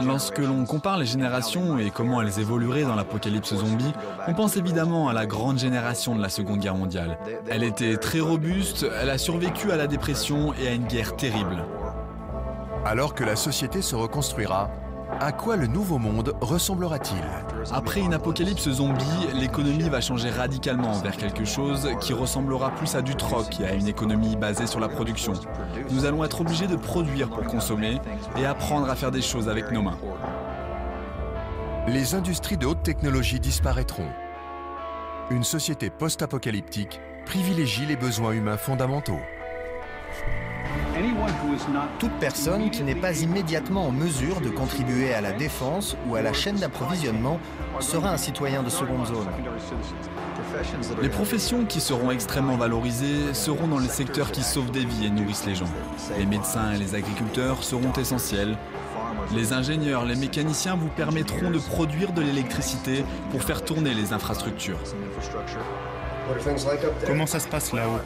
Lorsque l'on compare les générations et comment elles évolueraient dans l'apocalypse zombie, on pense évidemment à la grande génération de la Seconde Guerre mondiale. Elle était très robuste, elle a survécu à la dépression et à une guerre terrible. Alors que la société se reconstruira, À quoi le nouveau monde ressemblera-t-il? Après une apocalypse zombie, l'économie va changer radicalement vers quelque chose qui ressemblera plus à du troc et à une économie basée sur la production. Nous allons être obligés de produire pour consommer et apprendre à faire des choses avec nos mains. Les industries de haute technologie disparaîtront. Une société post-apocalyptique privilégie les besoins humains fondamentaux. Toute personne qui n'est pas immédiatement en mesure de contribuer à la défense ou à la chaîne d'approvisionnement sera un citoyen de seconde zone. Les professions qui seront extrêmement valorisées seront dans les secteurs qui sauvent des vies et nourrissent les gens. Les médecins et les agriculteurs seront essentiels. Les ingénieurs, les mécaniciens vous permettront de produire de l'électricité pour faire tourner les infrastructures. Comment ça se passe là-haut?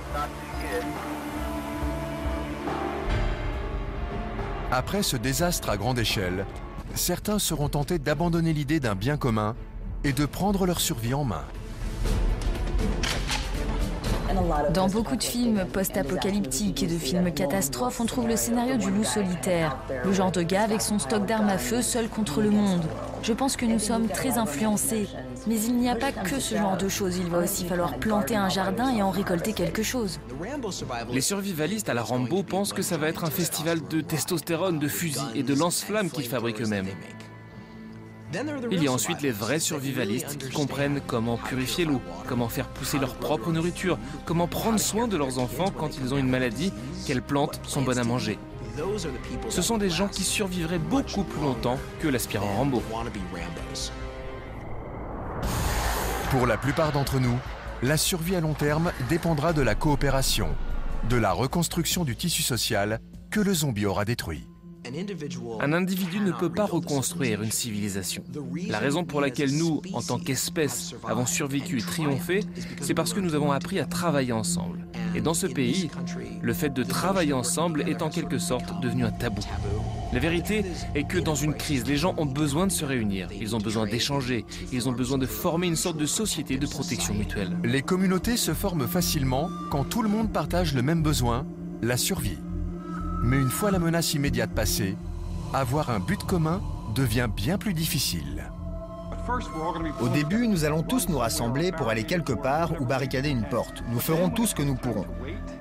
Après ce désastre à grande échelle, certains seront tentés d'abandonner l'idée d'un bien commun et de prendre leur survie en main. Dans beaucoup de films post-apocalyptiques et de films catastrophes, on trouve le scénario du loup solitaire, le genre de gars avec son stock d'armes à feu seul contre le monde. Je pense que nous sommes très influencés, mais il n'y a pas que ce genre de choses, il va aussi falloir planter un jardin et en récolter quelque chose. Les survivalistes à la Rambo pensent que ça va être un festival de testostérone, de fusils et de lance-flammes qu'ils fabriquent eux-mêmes. Il y a ensuite les vrais survivalistes qui comprennent comment purifier l'eau, comment faire pousser leur propre nourriture, comment prendre soin de leurs enfants quand ils ont une maladie, quelles plantes sont bonnes à manger. Ce sont des gens qui survivraient beaucoup plus longtemps que l'aspirant Rambo. Pour la plupart d'entre nous, la survie à long terme dépendra de la coopération, de la reconstruction du tissu social que le zombie aura détruit. Un individu ne peut pas reconstruire une civilisation. La raison pour laquelle nous, en tant qu'espèce, avons survécu et triomphé, c'est parce que nous avons appris à travailler ensemble. Et dans ce pays, le fait de travailler ensemble est en quelque sorte devenu un tabou. La vérité est que dans une crise, les gens ont besoin de se réunir, ils ont besoin d'échanger, ils ont besoin de former une sorte de société de protection mutuelle. Les communautés se forment facilement quand tout le monde partage le même besoin, la survie. Mais une fois la menace immédiate passée, avoir un but commun devient bien plus difficile. Au début, nous allons tous nous rassembler pour aller quelque part ou barricader une porte. Nous ferons tout ce que nous pourrons.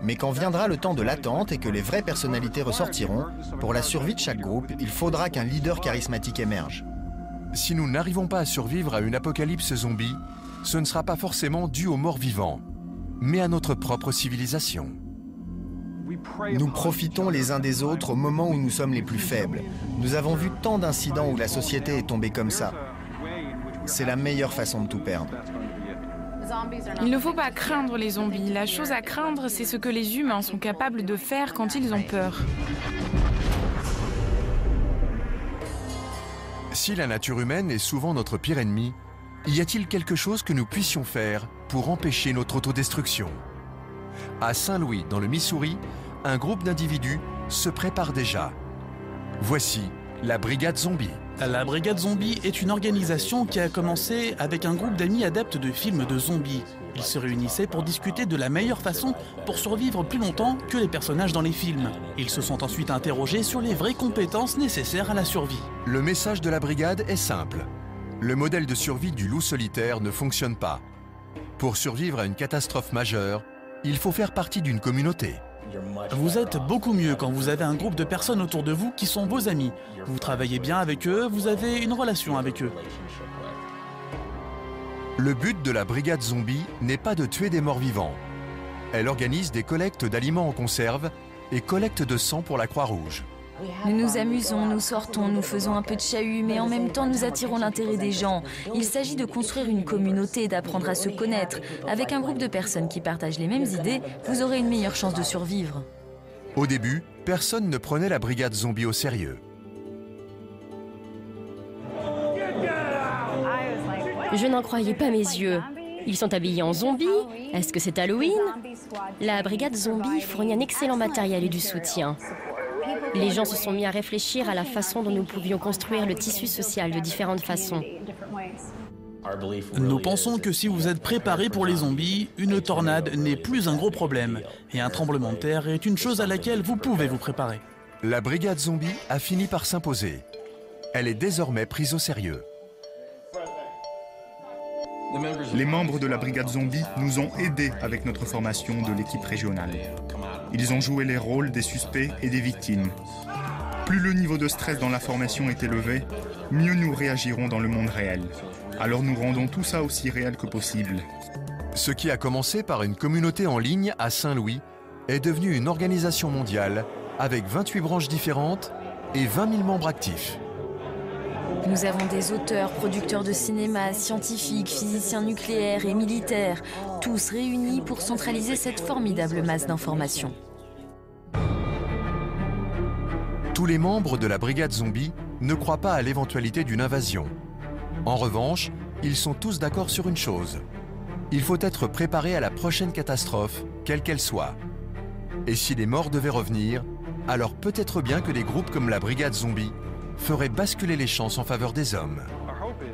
Mais quand viendra le temps de l'attente et que les vraies personnalités ressortiront, pour la survie de chaque groupe, il faudra qu'un leader charismatique émerge. Si nous n'arrivons pas à survivre à une apocalypse zombie, ce ne sera pas forcément dû aux morts vivants, mais à notre propre civilisation. Nous profitons les uns des autres au moment où nous sommes les plus faibles. Nous avons vu tant d'incidents où la société est tombée comme ça. C'est la meilleure façon de tout perdre. Il ne faut pas craindre les zombies. La chose à craindre, c'est ce que les humains sont capables de faire quand ils ont peur. Si la nature humaine est souvent notre pire ennemi, y a-t-il quelque chose que nous puissions faire pour empêcher notre autodestruction? À Saint-Louis, dans le Missouri, un groupe d'individus se prépare déjà. Voici la Brigade Zombie. La Brigade Zombie est une organisation qui a commencé avec un groupe d'amis adeptes de films de zombies. Ils se réunissaient pour discuter de la meilleure façon pour survivre plus longtemps que les personnages dans les films. Ils se sont ensuite interrogés sur les vraies compétences nécessaires à la survie. Le message de la brigade est simple. Le modèle de survie du loup solitaire ne fonctionne pas. Pour survivre à une catastrophe majeure, il faut faire partie d'une communauté. Vous êtes beaucoup mieux quand vous avez un groupe de personnes autour de vous qui sont vos amis. Vous travaillez bien avec eux, vous avez une relation avec eux. Le but de la Brigade Zombie n'est pas de tuer des morts vivants. Elle organise des collectes d'aliments en conserve et collecte de sang pour la Croix-Rouge. Nous nous amusons, nous sortons, nous faisons un peu de chahut, mais en même temps nous attirons l'intérêt des gens. Il s'agit de construire une communauté, d'apprendre à se connaître. Avec un groupe de personnes qui partagent les mêmes idées, vous aurez une meilleure chance de survivre. Au début, personne ne prenait la Brigade Zombie au sérieux. Je n'en croyais pas mes yeux. Ils sont habillés en zombies? Est-ce que c'est Halloween? La Brigade Zombie fournit un excellent matériel et du soutien. Les gens se sont mis à réfléchir à la façon dont nous pouvions construire le tissu social de différentes façons. Nous pensons que si vous êtes préparés pour les zombies, une tornade n'est plus un gros problème. Et un tremblement de terre est une chose à laquelle vous pouvez vous préparer. La Brigade Zombie a fini par s'imposer. elle est désormais prise au sérieux. Les membres de la brigade zombie nous ont aidés avec notre formation de l'équipe régionale. Ils ont joué les rôles des suspects et des victimes. Plus le niveau de stress dans la formation est élevé, mieux nous réagirons dans le monde réel. Alors nous rendons tout ça aussi réel que possible. Ce qui a commencé par une communauté en ligne à Saint-Louis est devenu une organisation mondiale avec 28 branches différentes et 20 000 membres actifs. Nous avons des auteurs, producteurs de cinéma, scientifiques, physiciens nucléaires et militaires, tous réunis pour centraliser cette formidable masse d'informations. Tous les membres de la brigade zombie ne croient pas à l'éventualité d'une invasion. En revanche, ils sont tous d'accord sur une chose. Il faut être préparé à la prochaine catastrophe, quelle qu'elle soit. Et si les morts devaient revenir, alors peut-être bien que des groupes comme la brigade zombie feraient basculer les chances en faveur des hommes.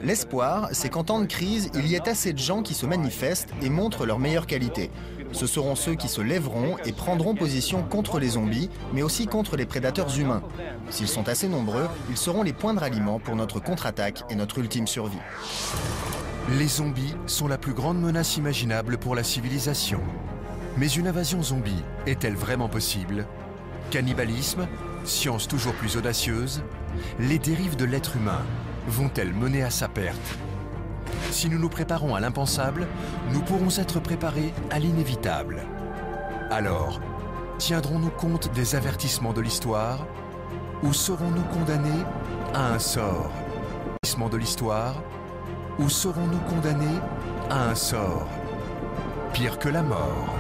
L'espoir, c'est qu'en temps de crise, il y ait assez de gens qui se manifestent et montrent leurs meilleures qualités. Ce seront ceux qui se lèveront et prendront position contre les zombies, mais aussi contre les prédateurs humains. S'ils sont assez nombreux, ils seront les points de ralliement pour notre contre-attaque et notre ultime survie. Les zombies sont la plus grande menace imaginable pour la civilisation. Mais une invasion zombie est-elle vraiment possible? Cannibalisme, science toujours plus audacieuse, les dérives de l'être humain vont-elles mener à sa perte? Si nous nous préparons à l'impensable, nous pourrons être préparés à l'inévitable. Alors, tiendrons-nous compte des avertissements de l'histoire ou serons-nous condamnés à un sort? De l'histoire ou serons-nous condamnés à un sort pire que la mort?